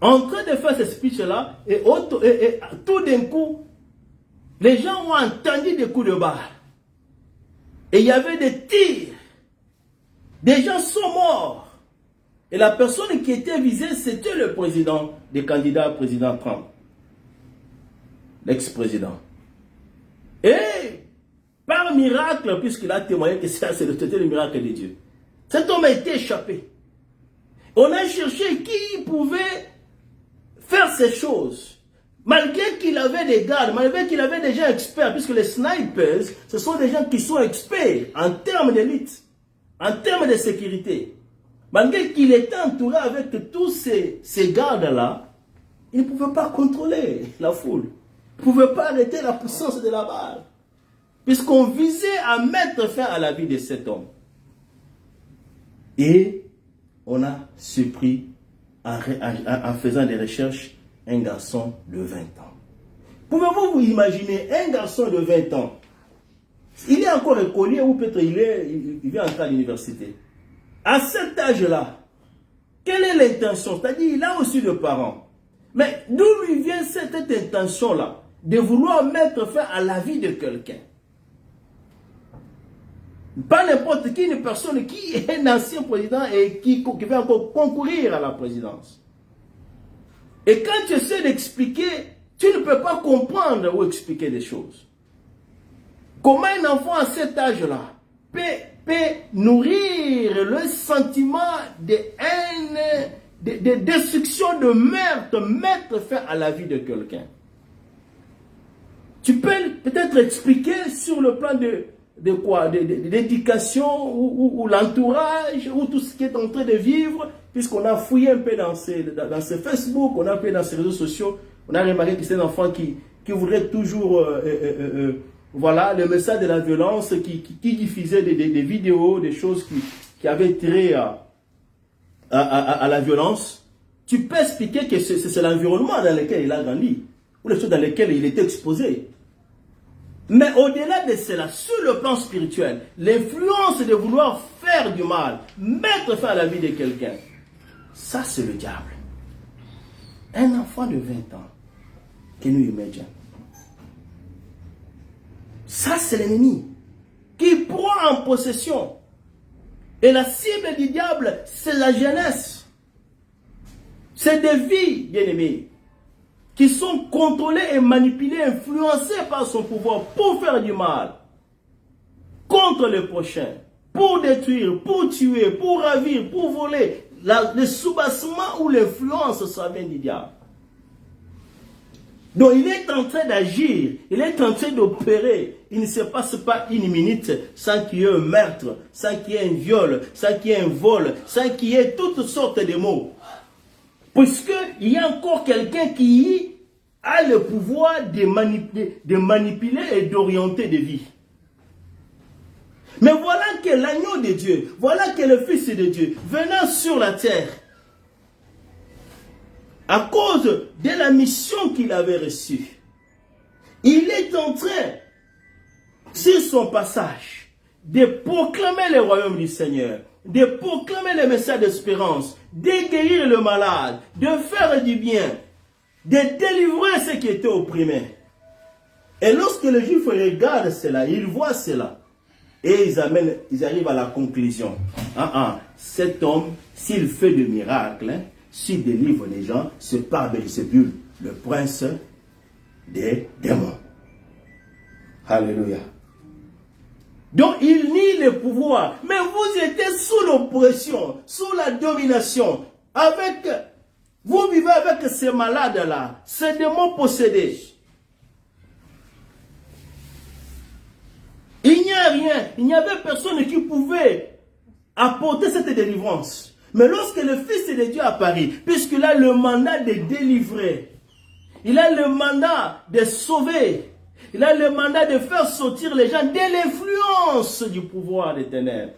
En train de faire ce speech-là, et tout d'un coup, les gens ont entendu des coups de barre. Et il y avait des tirs. Des gens sont morts. Et la personne qui était visée, c'était le président, le candidat président Trump. L'ex-président. Et par miracle, puisqu'il a témoigné que c'était le miracle de Dieu, cet homme a été échappé. On a cherché qui pouvait faire ces choses. Malgré qu'il avait des gardes, malgré qu'il avait des gens experts, puisque les snipers, ce sont des gens qui sont experts en termes d'élite, en termes de sécurité. Malgré qu'il était entouré avec tous ces gardes-là, il ne pouvait pas contrôler la foule. Il ne pouvait pas arrêter la puissance de la balle. puisqu'on visait à mettre fin à la vie de cet homme. Et on a surpris, en faisant des recherches, un garçon de 20 ans. Pouvez-vous vous imaginer un garçon de 20 ans? Il est encore écolier ou peut-être il vient entrer à l'université. À cet âge-là, quelle est l'intention? C'est-à-dire, il a aussi des parents. Mais d'où lui vient cette intention-là de vouloir mettre fin à la vie de quelqu'un? Pas n'importe qui, une personne qui est un ancien président et qui va encore concourir à la présidence. Et quand tu essaies d'expliquer, tu ne peux pas comprendre ou expliquer des choses. Comment un enfant à cet âge-là peut nourrir le sentiment de haine, de destruction, de meurtre, mettre fin à la vie de quelqu'un? Tu peux peut-être expliquer sur le plan de quoi? D'éducation ou l'entourage ou tout ce qui est en train de vivre, puisqu'on a fouillé un peu dans ce Facebook, on a fouillé dans ces réseaux sociaux, on a remarqué que c'est un enfant qui voudrait toujours voilà, le message de la violence, qui diffusait des vidéos, des choses qui avaient trait à la violence. Tu peux expliquer que c'est l'environnement dans lequel il a grandi, ou les choses dans lesquelles il était exposé. Mais au-delà de cela, sur le plan spirituel, l'influence de vouloir faire du mal, mettre fin à la vie de quelqu'un, ça c'est le diable. Un enfant de 20 ans, can you imagine? Ça c'est l'ennemi qui prend en possession. Et la cible du diable, c'est la jeunesse. C'est des vies, bien-aimés, qui sont contrôlées et manipulées, influencées par son pouvoir pour faire du mal contre le prochain, pour détruire, pour tuer, pour ravir, pour voler. Le soubassement ou l'influence, ça vient du diable. Donc il est en train d'agir, il est en train d'opérer. Il ne se passe pas une minute sans qu'il y ait un meurtre, sans qu'il y ait un viol, sans qu'il y ait un vol, sans qu'il y ait toutes sortes de mots. Puisqu'il y a encore quelqu'un qui a le pouvoir de manipuler et d'orienter des vies. Mais voilà que l'agneau de Dieu, voilà que le Fils de Dieu, venant sur la terre, à cause de la mission qu'il avait reçue, il est en train, sur son passage, de proclamer le royaume du Seigneur, de proclamer le message d'espérance, de guérir le malade, de faire du bien, de délivrer ceux qui étaient opprimés. Et lorsque les Juifs regardent cela, ils voient cela, et ils arrivent à la conclusion. Cet homme, s'il fait des miracles, s'il délivre les gens, c'est par Belzébul, le prince des démons. Alléluia. Donc il nie le pouvoir. Mais vous étiez sous l'oppression, sous la domination. Vous vivez avec ces malades-là, ces démons possédés. Il n'y a rien, il n'y avait personne qui pouvait apporter cette délivrance. Mais lorsque le Fils de Dieu apparaît, puisqu'il a le mandat de délivrer, il a le mandat de sauver, il a le mandat de faire sortir les gens de l'influence du pouvoir des ténèbres.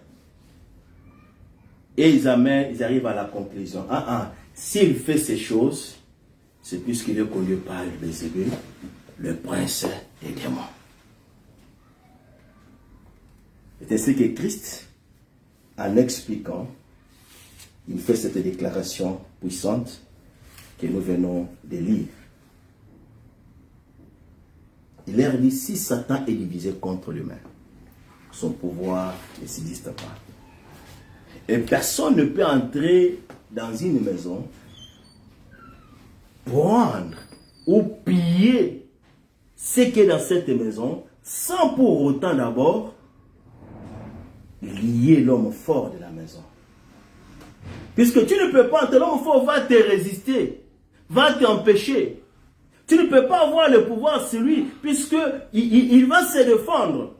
Et ils arrivent à la conclusion. S'il fait ces choses, c'est puisqu'il est conduit par Belzébul, le prince des démons. C'est ainsi que Christ, en expliquant, il fait cette déclaration puissante que nous venons de lire. Il leur dit, si Satan est divisé contre l'humain, son pouvoir ne subsiste pas. Et personne ne peut entrer dans une maison, prendre ou piller ce qui est dans cette maison, sans pour autant d'abord lier l'homme fort de la maison. Puisque tu ne peux pas entrer, l'homme fort va te résister, va t'empêcher. Tu ne peux pas avoir le pouvoir sur lui, puisqu'il va se défendre.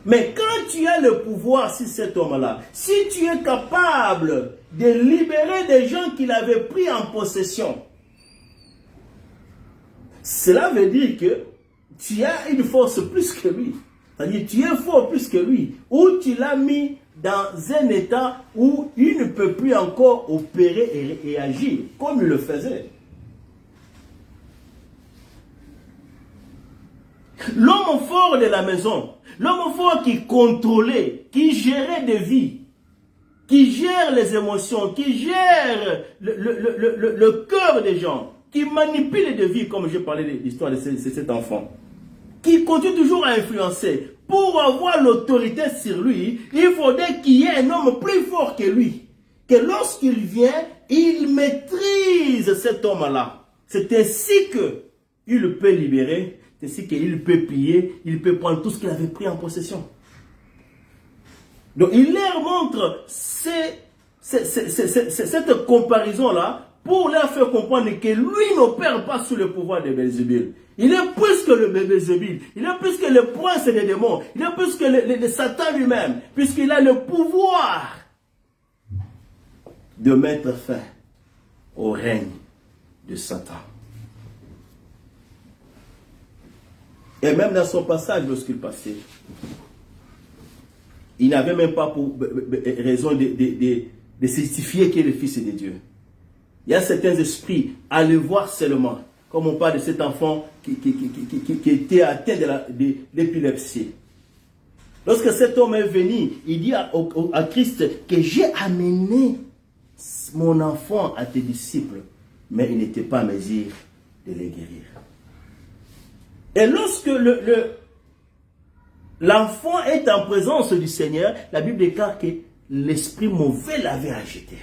Mais quand tu as le pouvoir sur cet homme-là, si tu es capable de libérer des gens qu'il avait pris en possession, cela veut dire que tu as une force plus que lui. C'est-à-dire, tu es fort plus que lui. Ou tu l'as mis dans un état où il ne peut plus encore opérer et agir comme il le faisait. L'homme fort de la maison, l'homme fort qui contrôlait, qui gérait des vies, qui gère les émotions, qui gère le cœur des gens, qui manipule des vies, comme j'ai parlé de l'histoire de cet enfant, qui continue toujours à influencer. Pour avoir l'autorité sur lui, il faudrait qu'il y ait un homme plus fort que lui. Que lorsqu'il vient, il maîtrise cet homme-là. C'est ainsi qu'il peut libérer, c'est ainsi qu'il peut piller, il peut prendre tout ce qu'il avait pris en possession. Donc il leur montre cette comparaison-là pour leur faire comprendre que lui n'opère pas sous le pouvoir de Belzébul. Il est plus que le Belzébul, il est plus que le prince des démons, il est plus que le Satan lui-même, puisqu'il a le pouvoir de mettre fin au règne de Satan. Et même dans son passage, lorsqu'il passait, il n'avait même pas pour raison de certifier qu'il est le Fils de Dieu. Il y a certains esprits à le voir seulement, comme on parle de cet enfant qui était atteint de l'épilepsie. Lorsque cet homme est venu, il dit à Christ que j'ai amené mon enfant à tes disciples, mais il n'était pas à mesure de les guérir. Et lorsque l'enfant est en présence du Seigneur, la Bible déclare que l'esprit mauvais l'avait agité.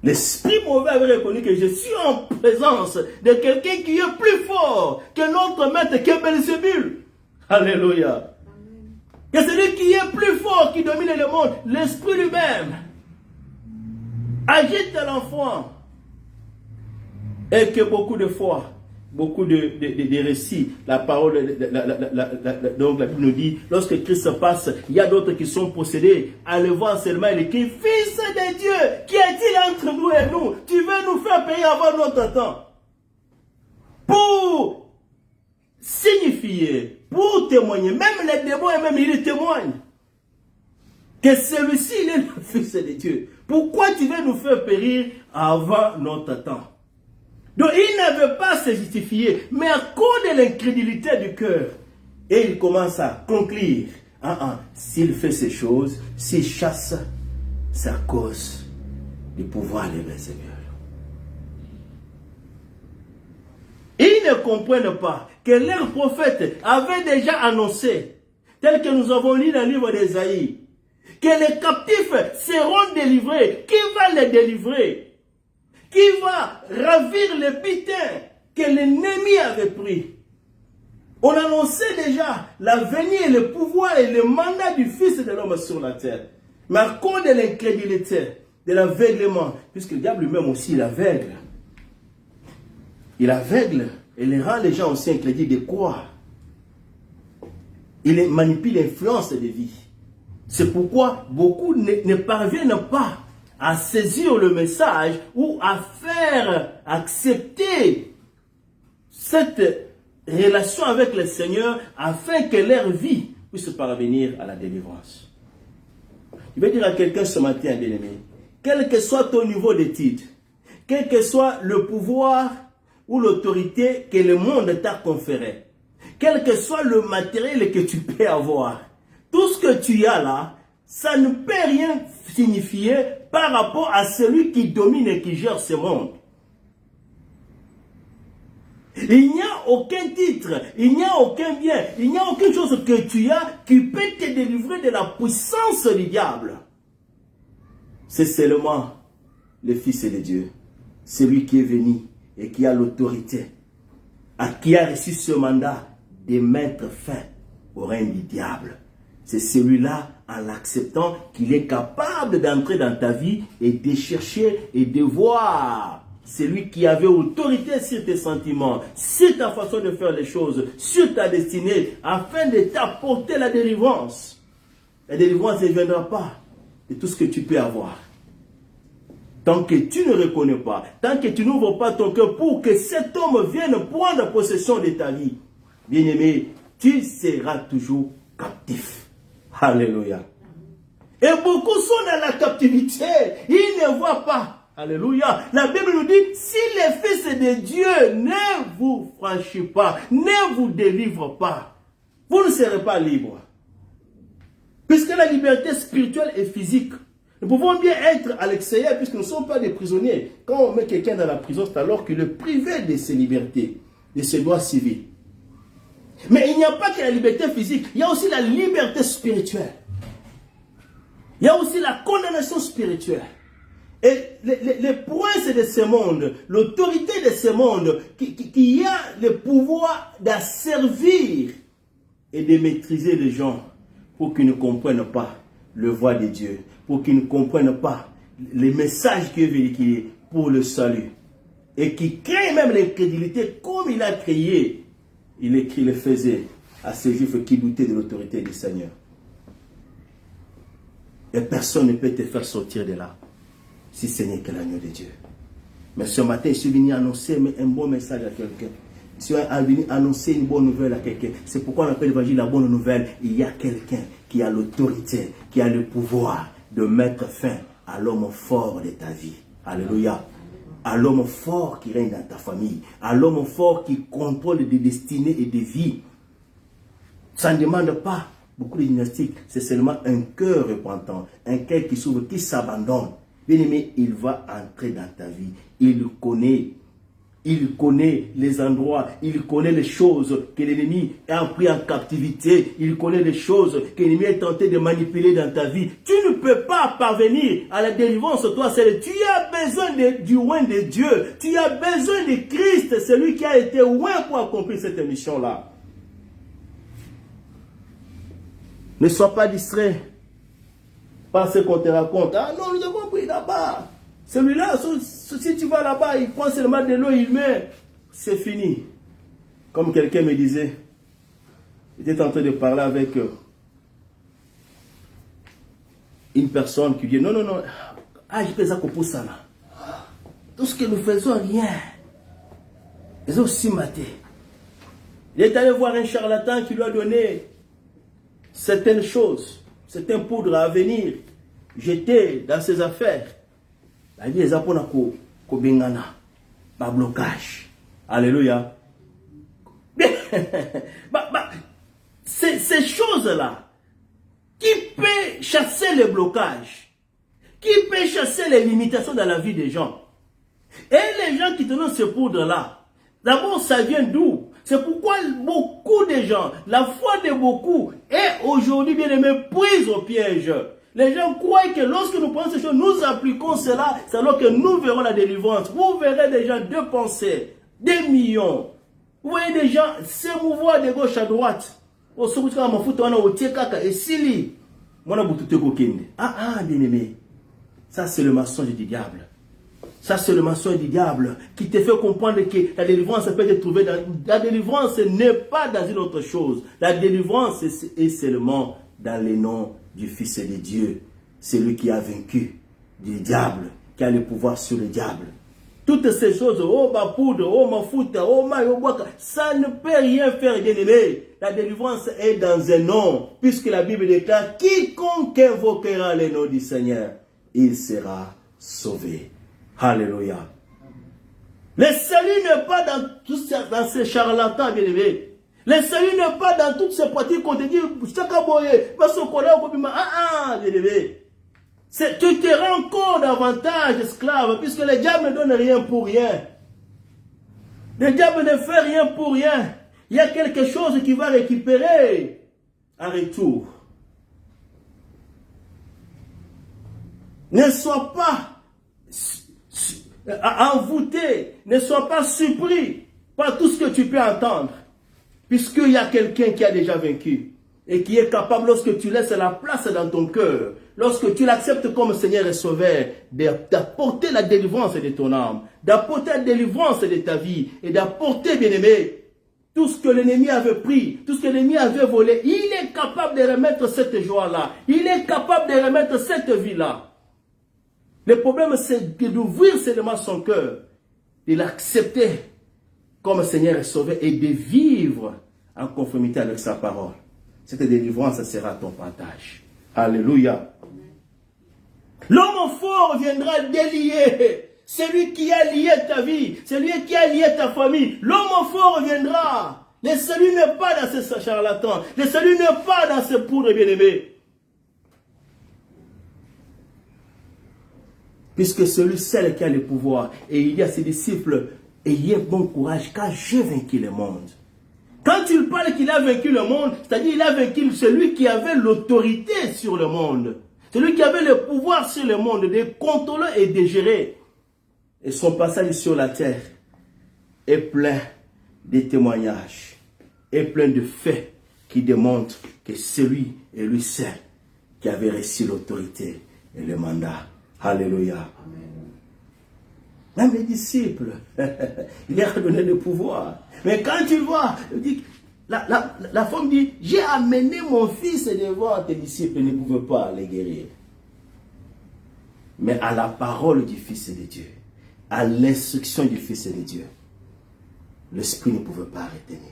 L'esprit mauvais avait reconnu que je suis en présence de quelqu'un qui est plus fort que notre maître, que Belzébul. Alléluia. Que celui qui est plus fort, qui domine le monde, l'esprit lui-même, agite l'enfant. Et que beaucoup de fois, beaucoup de récits, la parole, donc la Bible nous dit, lorsque Christ passe, il y a d'autres qui sont possédés, à le voir seulement, il dit, Fils de Dieu, qu'y a-t-il entre nous et nous? Tu veux nous faire payer avant notre temps? Pour signifier, pour témoigner, même les démons eux-mêmes, ils témoignent que celui-ci, il est le Fils de Dieu. Pourquoi tu veux nous faire périr avant notre temps? Donc il ne veut pas se justifier, mais à cause de l'incrédulité du cœur, et il commence à conclure, s'il fait ces choses, s'il chasse, c'est à cause du pouvoir de Belzébul. Ils ne comprennent pas que leur prophète avait déjà annoncé, tel que nous avons lu dans le livre d'Ésaïe, que les captifs seront délivrés. Qui va les délivrer? Qui va ravir le butin que l'ennemi avait pris? On annonçait déjà la venue et le pouvoir et le mandat du Fils de l'homme sur la terre. Mais à cause de l'incrédulité, de l'aveuglement, puisque le diable lui-même aussi il aveugle. Il aveugle et il rend les gens aussi incrédules de croire. Il manipule l'influence des vies. C'est pourquoi beaucoup ne parviennent pas à saisir le message ou à faire accepter cette relation avec le Seigneur afin que leur vie puisse parvenir à la délivrance. Je vais dire à quelqu'un ce matin, bien-aimé, quel que soit ton niveau d'étude, quel que soit le pouvoir ou l'autorité que le monde t'a conféré, quel que soit le matériel que tu peux avoir, tout ce que tu as là, ça ne peut rien signifier par rapport à celui qui domine et qui gère ce monde. Il n'y a aucun titre, il n'y a aucun bien, il n'y a aucune chose que tu as qui peut te délivrer de la puissance du diable. C'est seulement le Fils de Dieu, celui qui est venu et qui a l'autorité, qui a reçu ce mandat de mettre fin au règne du diable. C'est celui-là, en l'acceptant, qu'il est capable d'entrer dans ta vie et de chercher et de voir. Celui qui avait autorité sur tes sentiments, sur ta façon de faire les choses, sur ta destinée, afin de t'apporter la délivrance. La délivrance ne viendra pas de tout ce que tu peux avoir. Tant que tu ne reconnais pas, tant que tu n'ouvres pas ton cœur pour que cet homme vienne prendre possession de ta vie, bien-aimé, tu seras toujours captif. Alléluia. Et beaucoup sont dans la captivité. Ils ne voient pas. Alléluia. La Bible nous dit, si les fils de Dieu ne vous franchissent pas, ne vous délivrent pas, vous ne serez pas libres. Puisque la liberté spirituelle et physique, nous pouvons bien être à l'extérieur puisque nous ne sommes pas des prisonniers. Quand on met quelqu'un dans la prison, c'est alors qu'il est privé de ses libertés, de ses droits civils. Mais il n'y a pas que la liberté physique, il y a aussi la liberté spirituelle. Il y a aussi la condamnation spirituelle. Et les princes de ce monde, l'autorité de ce monde, qui a le pouvoir d'asservir et de maîtriser les gens pour qu'ils ne comprennent pas le voie de Dieu, pour qu'ils ne comprennent pas les messages qui est véhiculé pour le salut. Et qui crée même l'incrédulité comme il a créé. Il le faisait à ces juifs qui doutaient de l'autorité du Seigneur. Et personne ne peut te faire sortir de là, si ce n'est que l'agneau de Dieu. Mais ce matin, je suis venu annoncer un bon message à quelqu'un. Je suis venu annoncer une bonne nouvelle à quelqu'un. C'est pourquoi on appelle l'évangile la bonne nouvelle. Il y a quelqu'un qui a l'autorité, qui a le pouvoir de mettre fin à l'homme fort de ta vie. Alléluia. À l'homme fort qui règne dans ta famille. À l'homme fort qui contrôle des destinées et des vies. Ça ne demande pas beaucoup de gymnastique. C'est seulement un cœur repentant. Un cœur qui s'ouvre, qui s'abandonne. Bien aimé, il va entrer dans ta vie. Il connaît les endroits, il connaît les choses que l'ennemi a pris en captivité, il connaît les choses que l'ennemi est tenté de manipuler dans ta vie. Tu ne peux pas parvenir à la délivrance, toi seul. Tu as besoin du oint de Dieu, tu as besoin de Christ, celui qui a été oint pour accomplir cette mission-là. Ne sois pas distrait par ce qu'on te raconte. Ah non, nous avons pris là-bas. Celui-là, si tu vas là-bas, il prend seulement de l'eau, il met. C'est fini. Comme quelqu'un me disait, il était en train de parler avec une personne qui dit, non, je peux ça pour ça là. Tout ce que nous faisons, rien. Ils ont aussi maté. Il est allé voir un charlatan qui lui a donné certaines choses, certains poudres à venir, jeter dans ses affaires. Il dit, blocage. Alléluia. Ces choses-là, qui peut chasser le blocage, qui peut chasser les limitations dans la vie des gens. Et les gens qui te donnent ce poudre-là, d'abord ça vient d'où? C'est pourquoi beaucoup de gens, la foi de beaucoup est aujourd'hui bien aimé prise au piège. Les gens croient que lorsque nous prenons ces choses, nous appliquons cela, c'est alors que nous verrons la délivrance. Vous verrez des gens dépenser des millions. Vous voyez des gens s'émouvoir de gauche à droite. Bien aimé, ça c'est le mensonge du diable. Ça c'est le mensonge du diable qui te fait comprendre que la délivrance peut être trouvée dans... La délivrance n'est pas dans une autre chose. La délivrance est seulement dans le nom du Fils de Dieu. C'est lui qui a vaincu du diable, qui a le pouvoir sur le diable. Toutes ces choses, oh ma poudre, oh ma foute, oh ma yobaka, ça ne peut rien faire, bien aimé. La délivrance est dans un nom, puisque la Bible déclare, quiconque invoquera le nom du Seigneur, il sera sauvé. Alléluia. Le salut n'est pas dans ces charlatans, bien aimé. Le salut n'est pas dans toutes ces pratiques qu'on te dit, bien aimé. Tu te rends encore davantage esclave, puisque le diable ne donne rien pour rien. Le diable ne fait rien pour rien. Il y a quelque chose qui va récupérer en retour. Ne sois pas envoûté, ne sois pas surpris par tout ce que tu peux entendre. Puisqu'il y a quelqu'un qui a déjà vaincu et qui est capable, lorsque tu laisses la place dans ton cœur, lorsque tu l'acceptes comme Seigneur et Sauveur, d'apporter la délivrance de ton âme, d'apporter la délivrance de ta vie et d'apporter, bien-aimé, tout ce que l'ennemi avait pris, tout ce que l'ennemi avait volé, il est capable de remettre cette joie-là, il est capable de remettre cette vie-là. Le problème, c'est d'ouvrir seulement son cœur, de l'accepter comme Seigneur et Sauveur et de vivre en conformité avec sa parole. Cette délivrance sera ton partage. Alléluia. L'homme fort viendra délier. Celui qui a lié ta vie, celui qui a lié ta famille. L'homme fort viendra. Le salut n'est pas dans ce charlatan. Le salut n'est pas dans ce poudre bien-aimé. Puisque celui seul qui a le pouvoir, et il dit à ses disciples, ayez bon courage car j'ai vaincu le monde. Quand il parle qu'il a vaincu le monde, c'est-à-dire qu'il a vaincu celui qui avait l'autorité sur le monde. Celui qui avait le pouvoir sur le monde, de contrôler et de gérer. Et son passage sur la terre est plein de témoignages, est plein de faits qui démontrent que celui est lui seul qui avait reçu l'autorité et le mandat. Alléluia. Même les disciples, il leur a donné le pouvoir. Mais quand tu vois, la femme dit, j'ai amené mon fils devant tes disciples, ils ne pouvaient pas les guérir. Mais à la parole du Fils de Dieu, à l'instruction du Fils de Dieu, l'esprit ne pouvait pas retenir.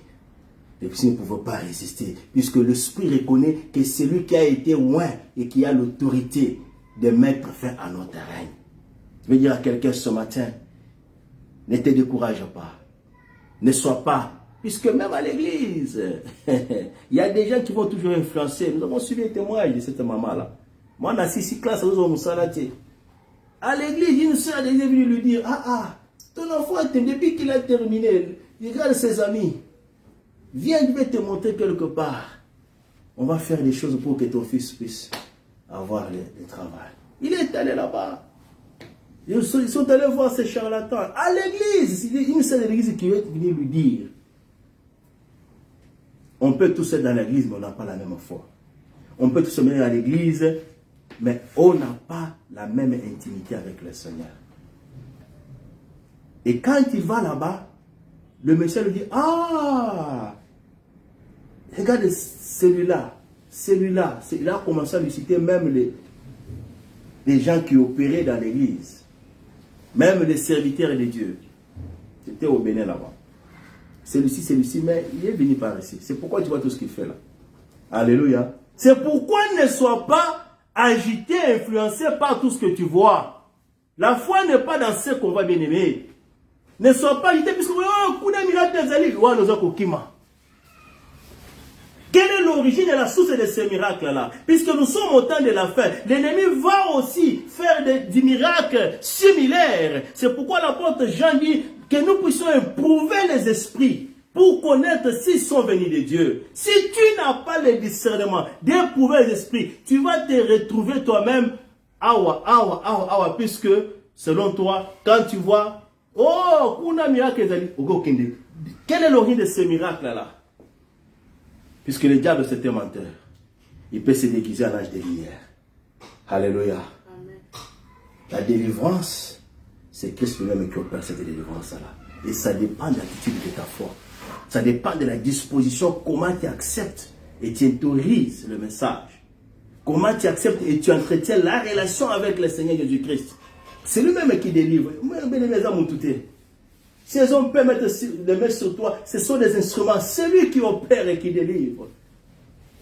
L'esprit ne pouvait pas résister. Puisque l'esprit reconnaît que c'est lui qui a été loin et qui a l'autorité de mettre fin à notre règne. Je veux dire à quelqu'un ce matin, ne te décourage pas. Ne sois pas. Puisque même à l'église, il y a des gens qui vont toujours influencer. Nous avons suivi un témoignage de cette maman-là. Moi, on a 6 classes, nous avons salaté. À l'église, une soeur est venue lui dire, ton enfant, depuis qu'il a terminé, il regarde ses amis. Viens, je vais te montrer quelque part. On va faire des choses pour que ton fils puisse avoir le travail. Il est allé là-bas. Ils sont allés voir ces charlatans. À l'église, une seule église qui est venue lui dire, on peut tous être dans l'église, mais on n'a pas la même foi. On peut tous se mettre à l'église, mais on n'a pas la même intimité avec le Seigneur. Et quand il va là-bas, le monsieur lui dit, regarde celui-là. Il a commencé à lui citer même les gens qui opéraient dans l'église. Même les serviteurs de Dieu. C'était au Bénin là-bas. Celui-ci, mais il est venu par ici. C'est pourquoi tu vois tout ce qu'il fait là. Alléluia. C'est pourquoi ne sois pas agité, influencé par tout ce que tu vois. La foi n'est pas dans ce qu'on va bien aimer. Ne sois pas agité, puisque quelle est l'origine et la source de ces miracles-là? Puisque nous sommes au temps de la fin, l'ennemi va aussi faire des miracles similaires. C'est pourquoi l'apôtre Jean dit que nous puissions éprouver les esprits pour connaître s'ils sont venus de Dieu. Si tu n'as pas le discernement d'éprouver les esprits, tu vas te retrouver toi-même puisque selon toi, quand tu vois, quel est l'origine de ces miracles-là? Puisque le diable c'est un menteur. Il peut se déguiser à l'âge de lumière. Alléluia. Amen. La délivrance, c'est Christ lui-même qui opère cette délivrance-là. Et ça dépend de l'attitude de ta foi. Ça dépend de la disposition, comment tu acceptes et tu autorises le message. Comment tu acceptes et tu entretiens la relation avec le Seigneur Jésus-Christ. C'est lui-même qui délivre. Si les hommes peuvent les mettre sur toi, ce sont des instruments. C'est lui qui opère et qui délivre.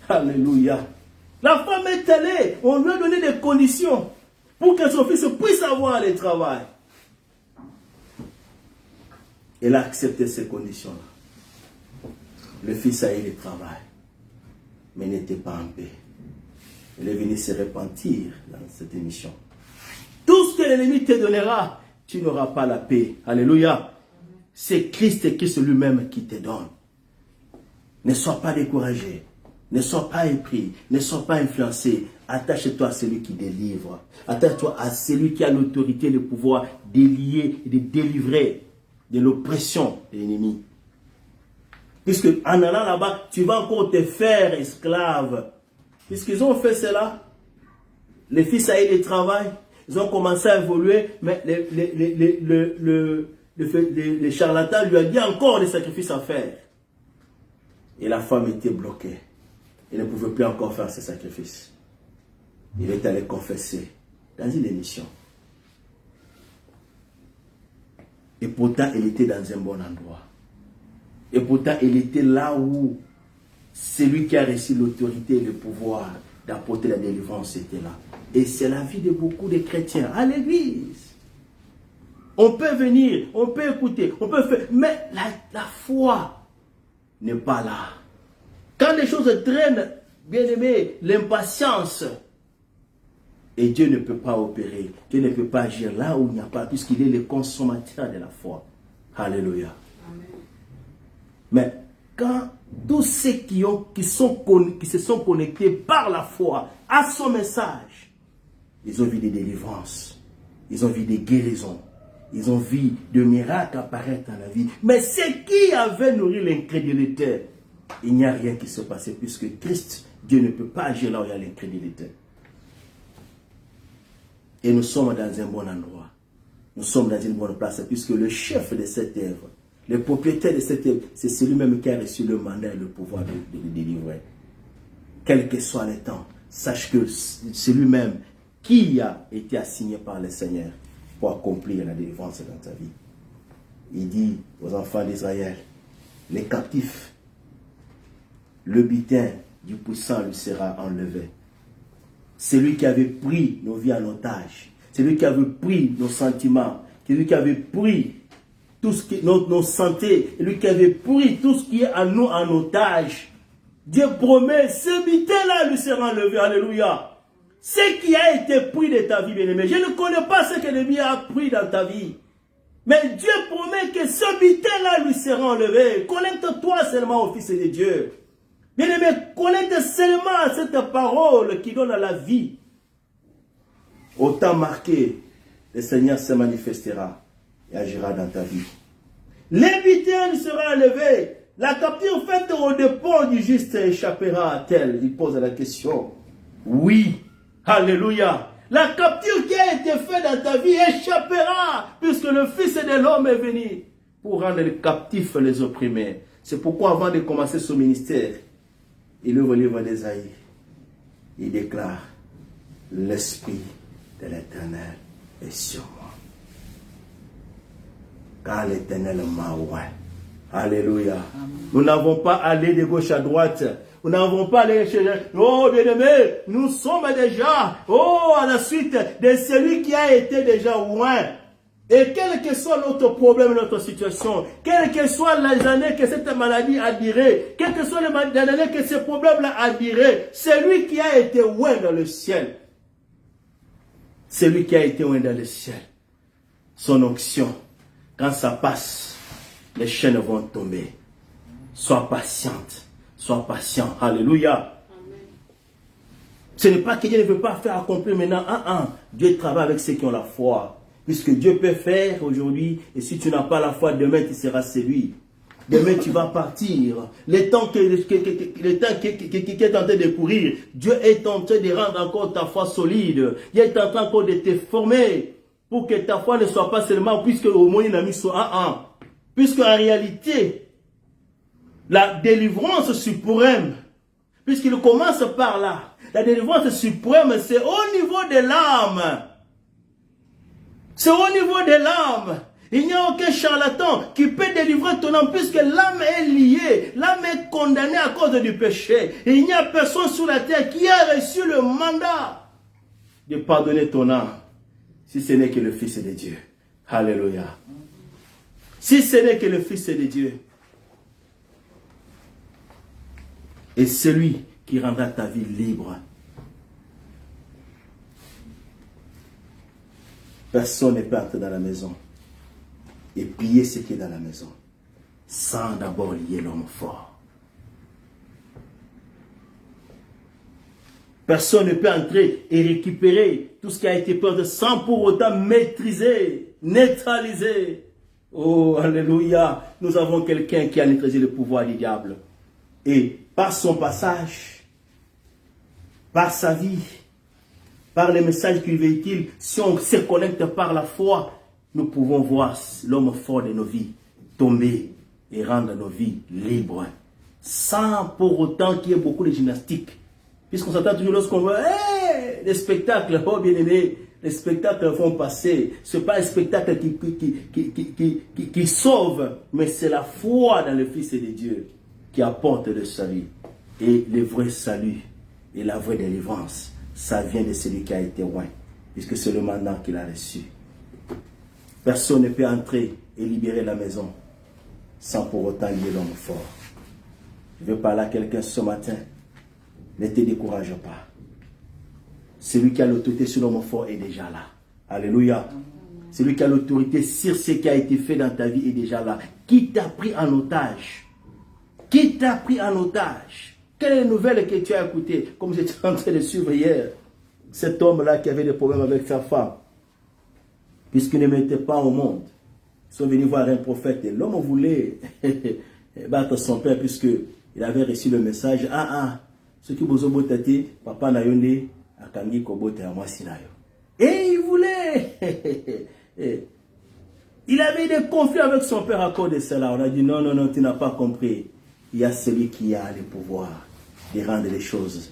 Alléluia. La femme est allée. On lui a donné des conditions pour que son fils puisse avoir le travail. Elle a accepté ces conditions-là. Le fils a eu le travail, mais n'était pas en paix. Il est venu se repentir dans cette émission. Tout ce que l'ennemi te donnera, tu n'auras pas la paix. Alléluia. C'est Christ et Christ lui-même qui te donne. Ne sois pas découragé. Ne sois pas épris. Ne sois pas influencé. Attache-toi à celui qui délivre. Attache-toi à celui qui a l'autorité, le pouvoir d'élier et de délivrer de l'oppression de l'ennemi. Puisque en allant là-bas, tu vas encore te faire esclave. Puisqu'ils ont fait cela, les fils a eu le travail, ils ont commencé à évoluer, mais le charlatan lui a dit encore des sacrifices à faire. Et la femme était bloquée. Elle ne pouvait plus encore faire ses sacrifices. Il est allé confesser dans une émission. Et pourtant, elle était dans un bon endroit. Et pourtant, elle était là où celui qui a reçu l'autorité et le pouvoir d'apporter la délivrance était là. Et c'est la vie de beaucoup de chrétiens à l'église. On peut venir, on peut écouter, on peut faire, mais la foi n'est pas là. Quand les choses traînent, bien aimé, l'impatience, et Dieu ne peut pas opérer, Dieu ne peut pas agir là où il n'y a pas, puisqu'il est le consommateur de la foi. Alléluia. Amen. Mais quand tous ceux qui se sont connectés par la foi à son message, ils ont vu des délivrances, ils ont vu des guérisons, ils ont vu de miracles apparaître dans la vie. Mais ceux qui avaient nourri l'incrédulité, il n'y a rien qui se passait puisque Christ, Dieu ne peut pas agir là où il y a l'incrédulité. Et nous sommes dans un bon endroit. Nous sommes dans une bonne place puisque le chef de cette œuvre, le propriétaire de cette œuvre, c'est celui-même qui a reçu le mandat et le pouvoir de le délivrer. Quel que soit le temps, sache que c'est lui-même qui a été assigné par le Seigneur pour accomplir la délivrance dans ta vie. Il dit aux enfants d'Israël, les captifs, le butin du puissant lui sera enlevé. Celui qui avait pris nos vies en otage, celui qui avait pris nos sentiments, celui qui avait pris tout ce qui nos santé, celui qui avait pris tout ce qui est à nous en otage. Dieu promet, ce butin-là lui sera enlevé. Alléluia. Ce qui a été pris de ta vie, bien-aimé. Je ne connais pas ce que l'ennemi a pris dans ta vie. Mais Dieu promet que ce butin-là lui sera enlevé. Connecte-toi seulement au Fils de Dieu. Bien-aimé, connecte seulement à cette parole qui donne à la vie. Au temps marqué, le Seigneur se manifestera et agira dans ta vie. L'invité sera enlevé. La capture faite au dépôt du juste échappera-t-elle? Il pose la question. Oui. Alléluia. La capture qui a été faite dans ta vie échappera, puisque le Fils de l'homme est venu pour rendre les captifs les opprimés. C'est pourquoi avant de commencer son ministère, il ouvre le livre d'Ésaïe. Il déclare, l'Esprit de l'Éternel est sur moi. Car l'Éternel m'a oint. Alléluia. Amen. Nous n'avons pas allé de gauche à droite. Nous n'avons pas allé chez... Oh, bien-aimé, nous sommes déjà, à la suite de celui qui a été déjà oint. Et quel que soit notre problème, notre situation, quelles que soient les années que cette maladie a duré, quelles que soient les années que ce problème-là a duré, celui qui a été oint dans le ciel, celui qui a été oint dans le ciel, son onction, quand ça passe, les chaînes vont tomber. Sois patiente, sois patient. Alléluia. Amen. Ce n'est pas que Dieu ne veut pas faire accomplir maintenant. Dieu travaille avec ceux qui ont la foi. Puisque Dieu peut faire aujourd'hui, et si tu n'as pas la foi, demain tu seras séduit. Demain tu vas partir. Le temps qui est en train de courir, Dieu est en train de rendre encore ta foi solide. Dieu est en train encore de te former pour que ta foi ne soit pas seulement, puisque au moins il a mis soit puisque en réalité, la délivrance suprême, puisqu'il commence par là, la délivrance suprême, c'est au niveau de l'âme. C'est au niveau de l'âme. Il n'y a aucun charlatan qui peut délivrer ton âme puisque l'âme est liée. L'âme est condamnée à cause du péché. Et il n'y a personne sur la terre qui a reçu le mandat de pardonner ton âme. Si ce n'est que le Fils de Dieu. Alléluia. Si ce n'est que le Fils de Dieu. Et celui qui rendra ta vie libre. Personne ne peut entrer dans la maison et piller ce qui est dans la maison sans d'abord lier l'homme fort. Personne ne peut entrer et récupérer tout ce qui a été perdu sans pour autant maîtriser, neutraliser. Oh, alléluia. Nous avons quelqu'un qui a neutralisé le pouvoir du diable. Et par son passage, par sa vie, par les messages qu'il véhicule, si on se connecte par la foi, nous pouvons voir l'homme fort de nos vies tomber et rendre nos vies libres. Sans pour autant qu'il y ait beaucoup de gymnastique. Puisqu'on s'attend toujours lorsqu'on voit les spectacles, oh bien aimé, les spectacles vont passer. Ce n'est pas un spectacle qui sauve, mais c'est la foi dans le Fils de Dieu qui apporte le salut. Et le vrai salut et la vraie délivrance, ça vient de celui qui a été loin, puisque c'est le mandat qu'il a reçu. Personne ne peut entrer et libérer la maison sans pour autant lier l'homme fort. Je veux parler à quelqu'un ce matin. Ne te décourage pas. Celui qui a l'autorité sur l'homme fort est déjà là. Alléluia. Celui qui a l'autorité sur ce qui a été fait dans ta vie est déjà là. Qui t'a pris en otage? Qui t'a pris en otage? Quelle est la nouvelle que tu as écoutée? Comme j'étais en train de suivre hier. Cet homme-là qui avait des problèmes avec sa femme. Puisqu'il ne mettait pas au monde. Ils sont venus voir un prophète. Et l'homme voulait battre son père puisqu'il avait reçu le message. Ce qui vous a dit, papa n'a yonde, akangi kobote à moi sinayo. Et il voulait. Il avait des conflits avec son père à cause de cela. On a dit non, tu n'as pas compris. Il y a celui qui a le pouvoir de rendre les choses.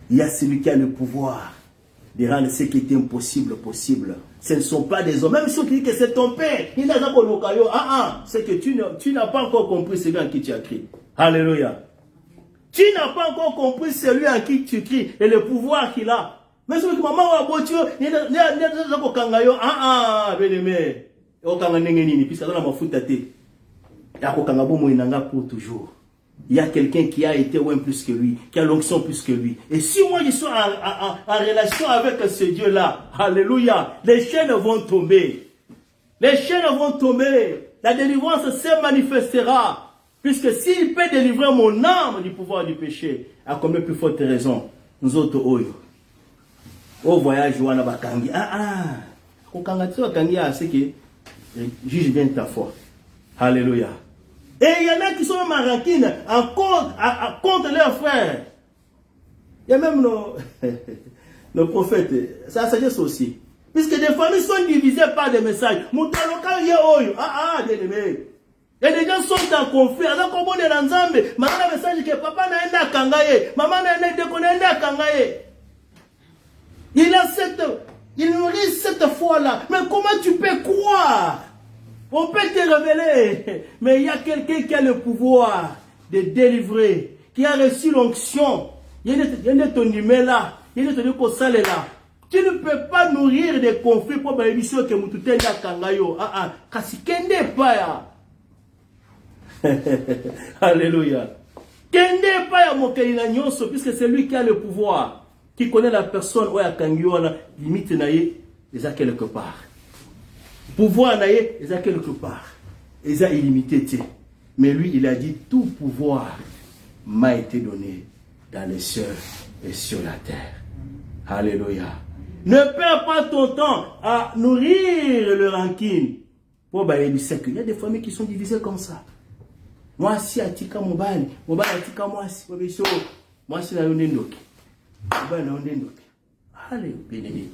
Il y a celui qui a le pouvoir de rendre ce qui était impossible possible. Ce ne sont pas des hommes. Même ceux qui disent que c'est ton père, il n'a pas l'occasion. C'est que tu n'as pas encore compris celui en qui tu as crié. Alléluia. Tu n'as pas encore compris celui en qui tu cries et le pouvoir qu'il a. Mais celui qui maman a beau Dieu, il n'a pas kangayo. Bien-aimé. Okanga nengeni puisque dans ma foutate. Pour toujours. Il y a quelqu'un qui a été loin plus que lui, qui a l'onction plus que lui. Et si moi je suis en relation avec ce Dieu-là, alléluia, les chaînes vont tomber. Les chaînes vont tomber. La délivrance se manifestera. Puisque s'il peut délivrer mon âme du pouvoir du péché, à combien plus forte raison, nous autres, au voyage, on a bakangi. Au kangatsu, bakangi, c'est que juge bien ta foi. Alléluia. Et il y en a qui sont même en rancune contre leurs frères. Il y a même nos prophètes. Ça sagesse aussi. Puisque des familles sont divisées par des messages. Et les gens sont en conflit. Alors qu'on est dans Zambé, maman a un message que papa n'a pas kangaye, maman n'a pas kangaye. Il nourrit cette foi-là. Mais comment tu peux croire? On peut te révéler, mais il y a quelqu'un qui a le pouvoir de délivrer, qui a reçu l'onction. Il y a ton numéro là, il y a ton salaire là. Tu ne peux pas nourrir des conflits pour que tu aies un kangayo. Kasi kende pa. Alléluia. Kende pa ya mokelina nyonso, puisque c'est lui qui a le pouvoir, qui connaît la personne où ya kangayo na limite na ye, déjà quelque part. Pouvoir naïe, ils ont quelque part. Ils ont illimité. Mais lui, il a dit, tout pouvoir m'a été donné dans les cieux et sur la terre. Alléluia. Ne perds pas ton temps à nourrir le rancune. Il y a des familles qui sont divisées comme ça. Moi, si atika mobile atika moi si na yondendoki. Mobile na yondendoki. Allez, béni.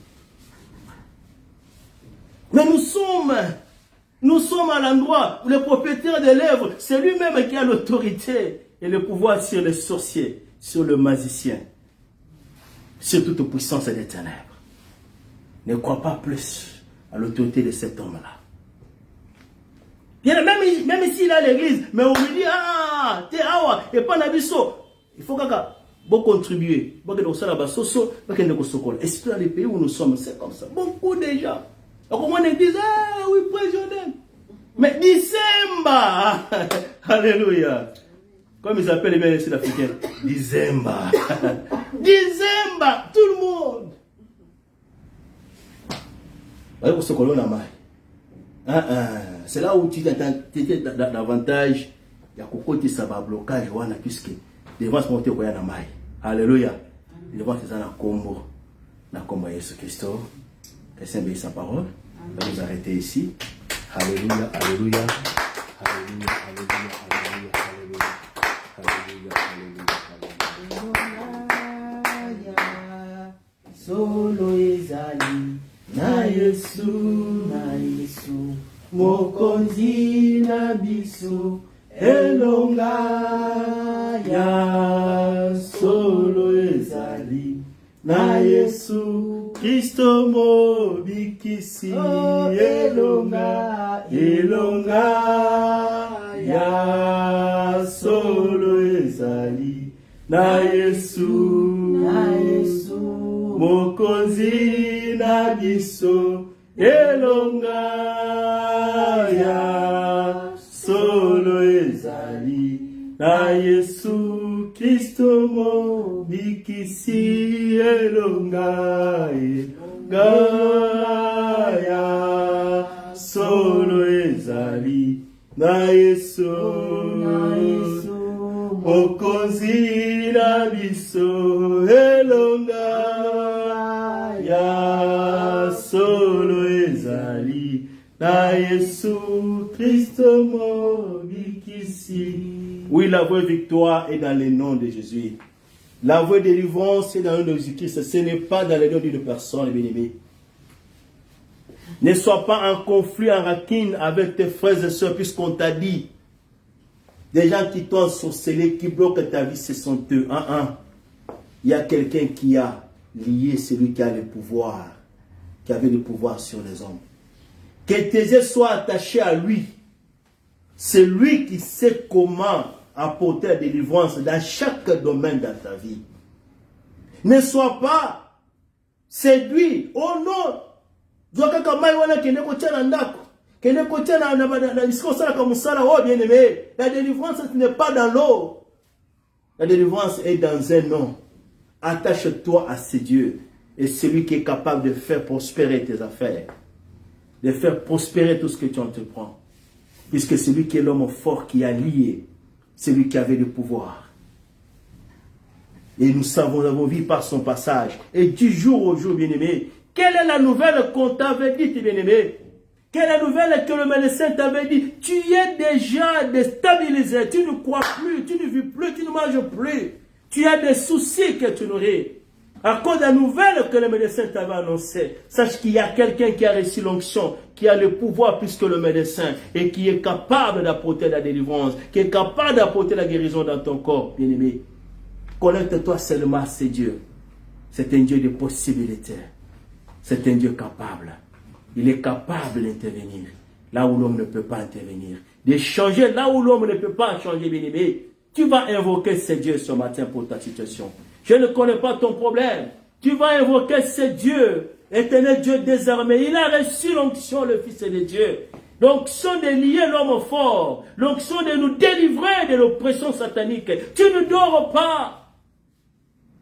Mais nous sommes à l'endroit où le propriétaire des lèvres, c'est lui-même qui a l'autorité et le pouvoir sur les sorciers, sur le magicien, sur toute puissance des ténèbres. Ne crois pas plus à l'autorité de cet homme-là. Même s'il a l'église, mais on lui dit, t'es awa, et pas nabiso. Il faut qu'on contribuer. Esprit dans les pays où nous sommes, c'est comme ça. Beaucoup de gens. Donc, on dit, oui, président. Mais Décembre. Alléluia. Comme ils appellent les bien les Sud-Africains. Décembre. Décembre. Tout le monde. C'est là où tu étais davantage. Il y a un ça va blocage. Puisque devant ce moment, il y a un maille. Alléluia. Devant ce combo. Na combo Jésus Christ. Que Saint bénisse sa parole. On va nous arrêter ici. Alléluia, alléluia. Alléluia, alléluia, alléluia, alléluia. Alléluia, alléluia. Solo ezali na Yesu mokonzi na biso elonga ya solo ezali na Yesu Kristo mobikisi elonga ya solo ezali na Yesu mokonzi na biso elonga ya solo ezali na Yesu Kristo mobikisi elonga ya solo ezali na Yesu mokonzi na biso elonga ya solo ezali na Yesu Kristo mobikisi. Oui, la vraie victoire est dans le nom de Jésus. La vraie délivrance est dans le nom de Jésus-Christ. Ce n'est pas dans le nom d'une personne, bien-aimé. Ne sois pas en conflit, en rancune avec tes frères et sœurs, puisqu'on t'a dit, des gens qui t'ont sorcelé, qui bloquent ta vie, ce sont eux. Il y a quelqu'un qui a lié celui qui a le pouvoir, qui avait le pouvoir sur les hommes. Que tes yeux soient attachés à lui. C'est lui qui sait comment apporter la délivrance dans chaque domaine de ta vie. Ne sois pas séduit. Oh non! La délivrance n'est pas dans l'eau. La délivrance est dans un nom. Attache-toi à ce Dieu. Et celui qui est capable de faire prospérer tes affaires. De faire prospérer tout ce que tu entreprends. Puisque celui qui est l'homme fort qui a lié, celui qui avait le pouvoir. Et nous avons vu par son passage. Et du jour au jour, bien-aimé, quelle est la nouvelle qu'on t'avait dit, bien-aimé? Quelle est la nouvelle que le médecin t'avait dit? Tu es déjà déstabilisé, tu ne crois plus, tu ne vis plus, tu ne manges plus. Tu as des soucis que tu n'aurais. À cause de la nouvelle que le médecin t'avait annoncée, sache qu'il y a quelqu'un qui a reçu l'onction, qui a le pouvoir plus que le médecin, et qui est capable d'apporter la délivrance, qui est capable d'apporter la guérison dans ton corps, bien-aimé. Connecte-toi seulement à ce Dieu. C'est un Dieu de possibilités. C'est un Dieu capable. Il est capable d'intervenir là où l'homme ne peut pas intervenir. De changer là où l'homme ne peut pas changer, bien-aimé. Tu vas invoquer ce Dieu ce matin pour ta situation. Je ne connais pas ton problème. Tu vas invoquer ce Dieu, éternel Dieu désarmé. Il a reçu l'onction, le Fils de Dieu. L'onction de lier l'homme fort. L'onction de nous délivrer de l'oppression satanique. Tu ne dors pas.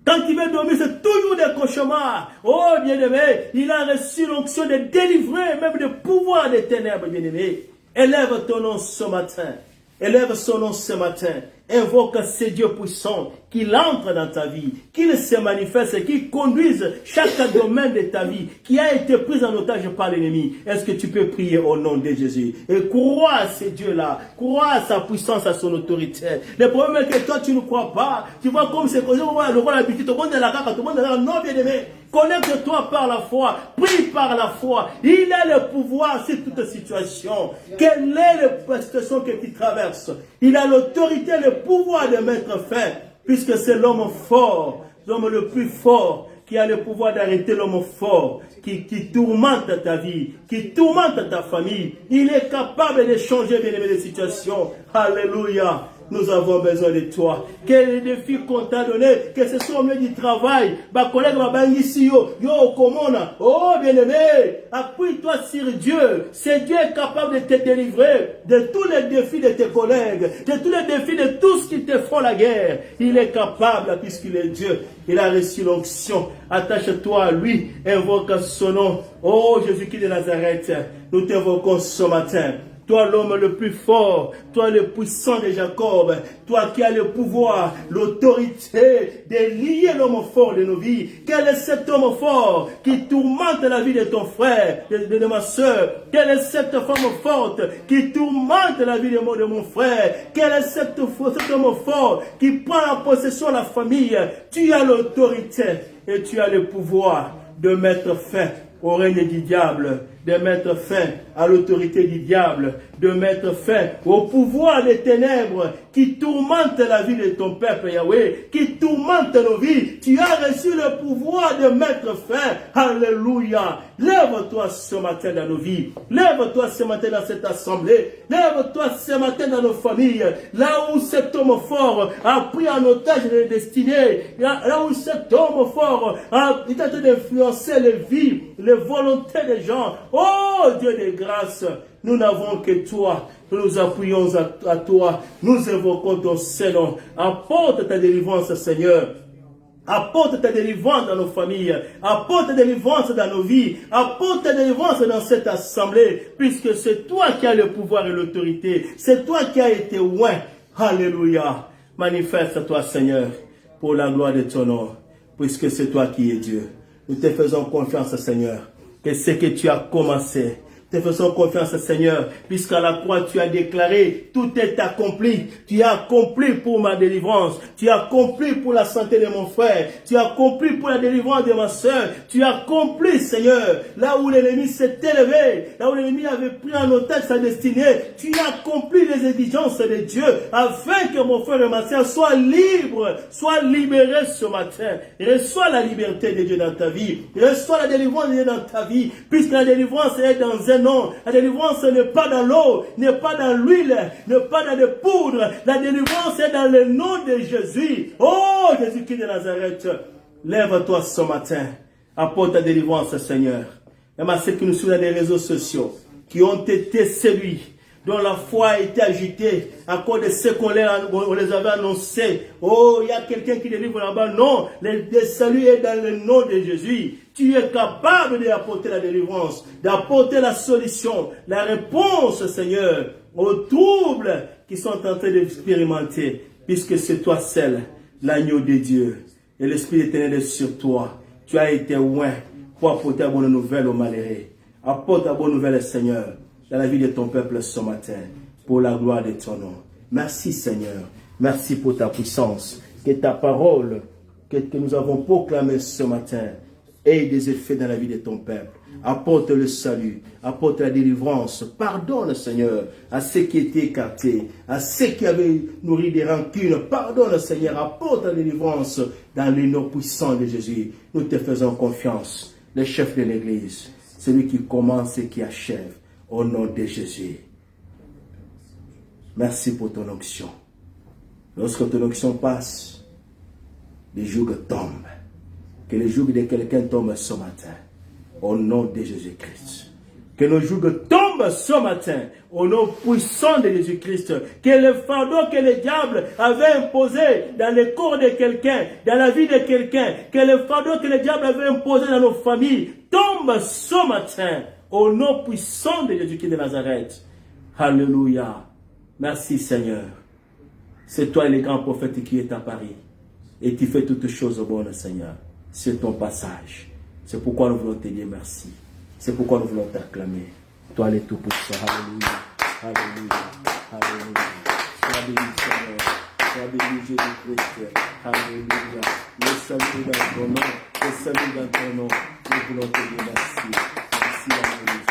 Quand il veut dormir, c'est toujours des cauchemars. Oh, bien-aimé, il a reçu l'onction de délivrer, même le pouvoir des ténèbres, bien-aimé. Élève ton nom ce matin. Élève son nom ce matin. Invoque ce Dieu puissant, qu'il entre dans ta vie, qu'il se manifeste et qu'il conduise chaque domaine de ta vie qui a été pris en otage par l'ennemi. Est-ce que tu peux prier au nom de Jésus? Et crois à ce Dieu-là, crois à sa puissance, à son autorité. Le problème est que toi, tu ne crois pas. Tu vois comme c'est causé, le roi l'habitude, tout le monde est là, tout le monde est là. Non, bien-aimé. Connecte-toi par la foi, prie par la foi. Il a le pouvoir sur toute situation. Quelle est la situation que tu traverses? Il a l'autorité, le pouvoir de mettre fin, puisque c'est l'homme fort, l'homme le plus fort, qui a le pouvoir d'arrêter l'homme fort, qui tourmente ta vie, qui tourmente ta famille. Il est capable de changer bien les situations. Alléluia. Nous avons besoin de toi. Quel est le défi qu'on t'a donné? Que ce soit au milieu du travail. Ma collègue m'a banni ici, yo, comment? Oh, bien-aimé, appuie-toi sur Dieu. C'est Dieu est capable de te délivrer de tous les défis de tes collègues, de tous les défis de tous qui te font la guerre. Il est capable puisqu'il est Dieu. Il a reçu l'onction. Attache-toi à lui. Invoque son nom. Oh, Jésus-Christ de Nazareth. Nous t'invoquons ce matin. Toi l'homme le plus fort, toi le puissant de Jacob, toi qui as le pouvoir, l'autorité de lier l'homme fort de nos vies. Quel est cet homme fort qui tourmente la vie de ton frère, de ma soeur? Quelle est cette femme forte qui tourmente la vie de mon frère? Quel est cet homme fort qui prend en possession la famille? Tu as l'autorité et tu as le pouvoir de mettre fin au règne du diable, de mettre fin à l'autorité du diable, de mettre fin au pouvoir des ténèbres qui tourmente la vie de ton peuple, Yahweh, qui tourmente nos vies. Tu as reçu le pouvoir de mettre fin. Alléluia. Lève-toi ce matin dans nos vies. Lève-toi ce matin dans cette assemblée. Lève-toi ce matin dans nos familles. Là où cet homme fort a pris en otage les destinées. Là où cet homme fort a tenté d'influencer les vies, les volontés des gens. Oh Dieu de grâce, nous n'avons que toi. Nous nous appuyons à toi. Nous invoquons ton Saint-Nom. Apporte ta délivrance, Seigneur. Apporte ta délivrance dans nos familles. Apporte ta délivrance dans nos vies. Apporte ta délivrance dans cette assemblée. Puisque c'est toi qui as le pouvoir et l'autorité. C'est toi qui as été loin. Alléluia. Manifeste-toi, Seigneur, pour la gloire de ton nom. Puisque c'est toi qui es Dieu. Nous te faisons confiance, Seigneur. Que ce que tu as commencé, te faisons confiance, Seigneur, puisqu'à la croix tu as déclaré, tout est accompli. Tu as accompli pour ma délivrance. Tu as accompli pour la santé de mon frère. Tu as accompli pour la délivrance de ma soeur. Tu as accompli, Seigneur, là où l'ennemi s'est élevé, là où l'ennemi avait pris en otage sa destinée. Tu as accompli les exigences de Dieu, afin que mon frère et ma soeur soient libres, soient libérés ce matin. Reçois la liberté de Dieu dans ta vie. Reçois la délivrance de Dieu dans ta vie, puisque la délivrance est dans un nom. La délivrance n'est pas dans l'eau, n'est pas dans l'huile, n'est pas dans les poudres. La délivrance est dans le nom de Jésus. Oh, Jésus-Christ de Nazareth, lève-toi ce matin. Apporte ta délivrance, Seigneur. Même à ceux qui nous suivent dans les réseaux sociaux, qui ont été séduits, dont la foi a été agitée à cause de ce qu'on les avait annoncés. Oh, il y a quelqu'un qui délivre là-bas. Non, le salut est dans le nom de Jésus. Tu es capable d'apporter la délivrance, d'apporter la solution, la réponse, Seigneur, aux troubles qui sont en train d'expérimenter, puisque c'est toi seul, l'agneau de Dieu, et l'Esprit éternel est sur toi. Tu as été loin pour apporter la bonne nouvelle aux malheureux. Apporte la bonne nouvelle, Seigneur, dans la vie de ton peuple ce matin, pour la gloire de ton nom. Merci, Seigneur. Merci pour ta puissance. Que ta parole que nous avons proclamée ce matin ait des effets dans la vie de ton peuple. Apporte le salut, apporte la délivrance. Pardonne, Seigneur, à ceux qui étaient écartés, à ceux qui avaient nourri des rancunes. Pardonne, Seigneur, apporte la délivrance dans le nom puissant de Jésus. Nous te faisons confiance, le chef de l'Église, celui qui commence et qui achève, au nom de Jésus. Merci pour ton onction. Lorsque ton onction passe, les jougs tombent. Que les jougs de quelqu'un tombent ce matin, au nom de Jésus-Christ. Que nos jougs tombent ce matin, au nom puissant de Jésus-Christ. Que le fardeau que le diable avait imposé dans le corps de quelqu'un, dans la vie de quelqu'un, que le fardeau que le diable avait imposé dans nos familles, tombe ce matin, au nom puissant de Jésus-Christ de Nazareth. Alléluia. Merci, Seigneur. C'est toi le grand prophète qui est à Paris. Et tu fais toutes choses bonnes, Seigneur. C'est ton passage. C'est pourquoi nous voulons te dire merci. C'est pourquoi nous voulons t'acclamer. Toi, le Tout-Puissant. Alléluia. Alléluia. Alléluia. Sois béni, Seigneur. Sois béni, Jésus-Christ. Alléluia. Le salut dans ton nom. Le salut dans ton nom. Nous voulons te dire merci. Merci, Jésus.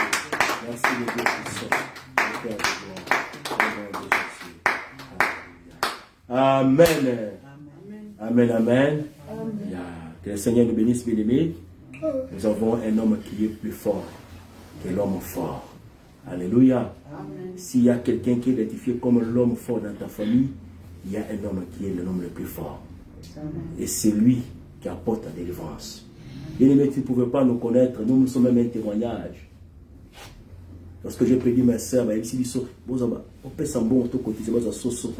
Merci, le Dieu puissant. Le Père de gloire. Au nom de Jésus. Alléluia. Amen. Amen. Amen. Amen. Que le Seigneur nous bénisse, bien-aimés. Nous avons un homme qui est plus fort que l'homme fort. Alléluia. S'il y a quelqu'un qui est identifié comme l'homme fort dans ta famille, il y a un homme qui est l'homme le plus fort. Et c'est lui qui apporte la délivrance. Bien-aimés, tu ne pouvais pas nous connaître. Nous sommes même un témoignage. Lorsque j'ai prédit ma soeur, elle dit, on peut s'en bon tout côté, c'est pas soso.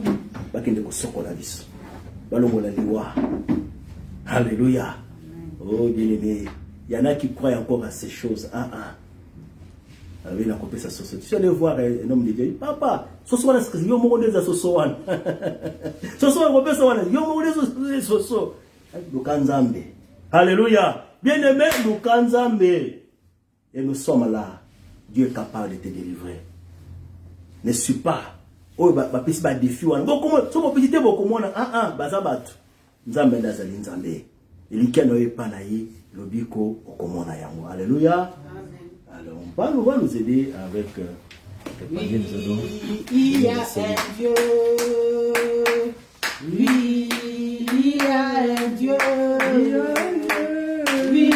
Alléluia. Oh bien-aimé, il y en a qui croient encore à ces choses. Tu allais voir un homme de Dieu. Papa, alléluia. Bien-aimé, et nous sommes là. Dieu est capable de te délivrer. Ne suis pas. Oh, défi. Lobiko Okomona Yango. Alléluia. Alors, on va nous aider avec le panier nous allons. Il y a un Dieu. Oui, il y a un Dieu. Oui,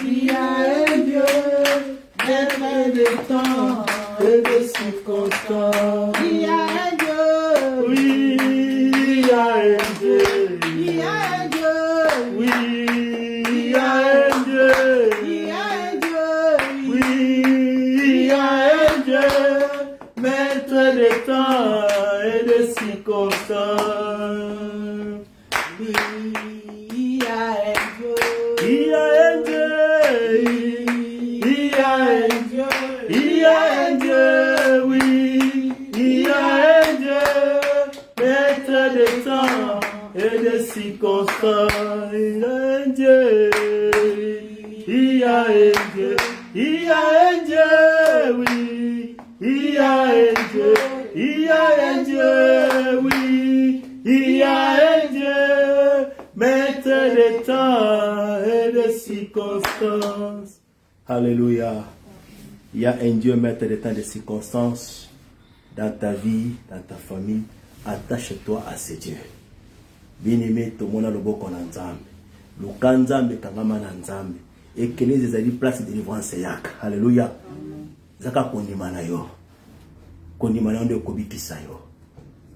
il y a un Dieu. Maître de temps et de circonstances. Il y a un Dieu. Oui, il y a un Dieu. Il y a un Dieu. Oui, il y a un Dieu. Il y a un Dieu. Oui, il y a un Dieu, maître des temps et des circonstances. Oui, il y a un Dieu. Il y a un Dieu. Il y a un Dieu. Il y a un Dieu, oui. Il y a un Dieu, maître des temps et des circonstances. Il y a un Dieu. Il y a un Dieu. Il y a un Dieu, oui. Il y a un Dieu. Il y a un Dieu, oui. Il y a un Dieu, maître des temps et des circonstances. Alléluia. Il y a un Dieu, maître des temps et des circonstances dans ta vie, dans ta famille. Attache-toi à ce Dieu. Bien-aimé, tout le monde a le beau qu'on a ensemble. Le kanzambe kangama na nzambe. Et que les amis place de délivrance yak. Alléluia. Zaka kondimana yo. Kondimana de kobikisa yo.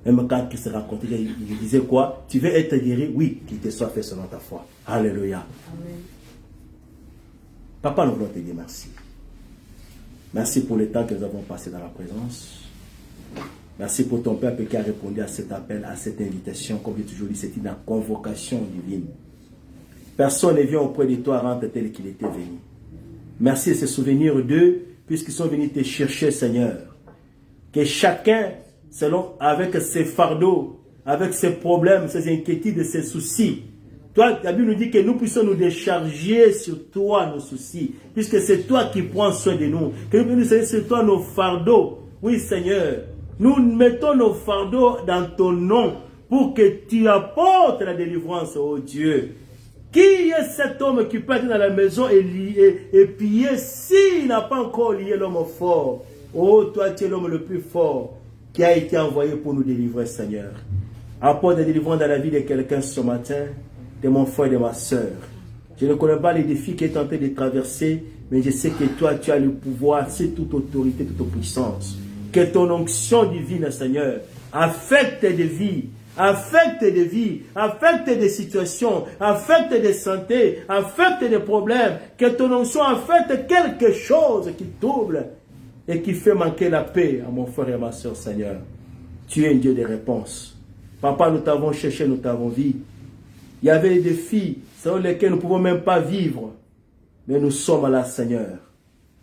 Même quand il se racontait, il disait quoi? Tu veux être guéri? Oui, qu'il te soit fait selon ta foi. Alléluia. Amen. Papa, nous voulons te dire merci. Merci pour le temps que nous avons passé dans la présence. Merci pour ton peuple qui a répondu à cet appel, à cette invitation. Comme j'ai toujours dit, c'est une convocation divine. Personne ne vient auprès de toi rendre tel qu'il était venu. Merci de se souvenir d'eux, puisqu'ils sont venus te chercher, Seigneur. Que chacun, selon, avec ses fardeaux, avec ses problèmes, ses inquiétudes, ses soucis, toi, la Bible nous dit que nous puissions nous décharger sur toi nos soucis, puisque c'est toi qui prends soin de nous. Que nous puissions décharger sur toi nos fardeaux. Oui, Seigneur. Nous mettons nos fardeaux dans ton nom pour que tu apportes la délivrance, oh Dieu. Qui est cet homme qui peut être dans la maison et piller s'il n'a pas encore lié l'homme fort? Oh, toi, tu es l'homme le plus fort qui a été envoyé pour nous délivrer, Seigneur. Apporte la délivrance dans la vie de quelqu'un ce matin, de mon frère et de ma soeur. Je ne connais pas les défis qu'il est en train de traverser, mais je sais que toi, tu as le pouvoir, c'est toute autorité, toute puissance. Que ton onction divine, Seigneur, affecte des vies, affecte des vies, affecte des situations, affecte des santé, affecte des problèmes. Que ton onction affecte quelque chose qui trouble et qui fait manquer la paix à mon frère et à ma soeur, Seigneur. Tu es un Dieu de réponse. Papa, nous t'avons cherché, nous t'avons vu. Il y avait des défis selon lesquels nous ne pouvons même pas vivre. Mais nous sommes là, Seigneur,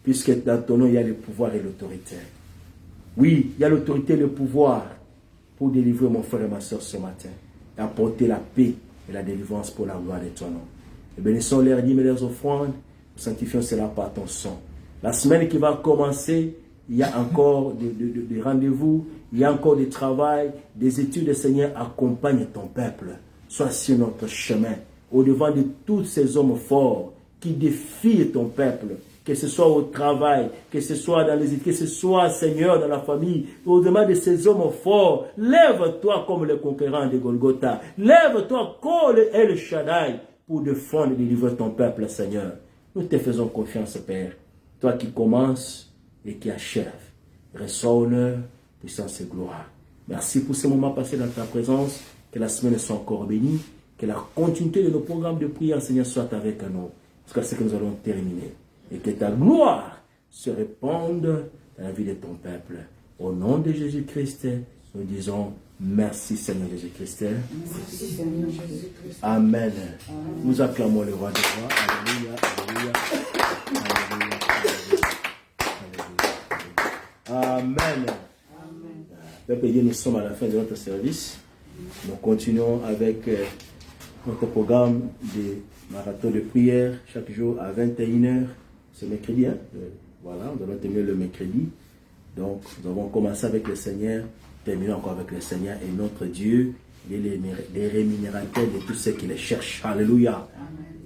puisque dans ton nom, il y a le pouvoir et l'autorité. Oui, il y a l'autorité et le pouvoir pour délivrer mon frère et ma soeur ce matin. Et apporter la paix et la délivrance pour la gloire de ton nom. Et bénissons leurs dîmes et leurs offrandes. Nous sanctifions cela par ton sang. La semaine qui va commencer, il y a encore des rendez-vous, il y a encore du travail, des études. Seigneur, accompagne ton peuple. Sois sur notre chemin, au-devant de tous ces hommes forts qui défient ton peuple. Que ce soit au travail, que ce soit dans les études, que ce soit, Seigneur, dans la famille, au-delà de ces hommes forts, lève-toi comme le conquérant de Golgotha. Lève-toi comme El Shaddai pour défendre et délivrer ton peuple, Seigneur. Nous te faisons confiance, Père. Toi qui commences et qui achèves. Reçois honneur, puissance et gloire. Merci pour ce moment passé dans ta présence. Que la semaine soit encore bénie. Que la continuité de nos programmes de prière, Seigneur, soit avec nous. Jusqu'à ce que nous allons terminer. Et que ta gloire se répande dans la vie de ton peuple. Au nom de Jésus-Christ, nous disons merci Seigneur Jésus-Christ. Merci Seigneur Jésus-Christ. Amen. Nous acclamons le roi des rois. Alléluia, alléluia, alléluia. Amen. Peuple Dieu, nous sommes à la fin de notre service. Nous continuons avec notre programme de marathon de prière chaque jour à 21h. Ce mercredi, hein? Voilà, nous allons terminer le mercredi. Donc, nous avons commencé avec le Seigneur, terminer encore avec le Seigneur et notre Dieu Il est les rémunérateurs de tous ceux qui les cherchent. Alléluia.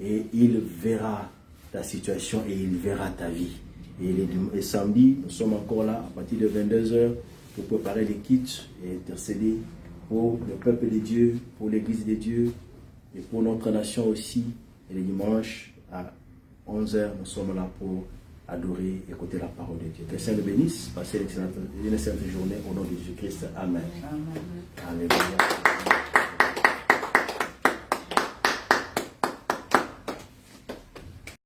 Et il verra ta situation et il verra ta vie. Et samedi, nous sommes encore là à partir de 22h pour préparer les kits et intercéder pour le peuple de Dieu, pour l'église de Dieu et pour notre nation aussi. Et le dimanche à 11h, nous sommes là pour adorer et écouter la parole de Dieu. Que le Seigneur le bénisse. Passez une excellente journée au nom de Jésus-Christ. Amen. Alléluia.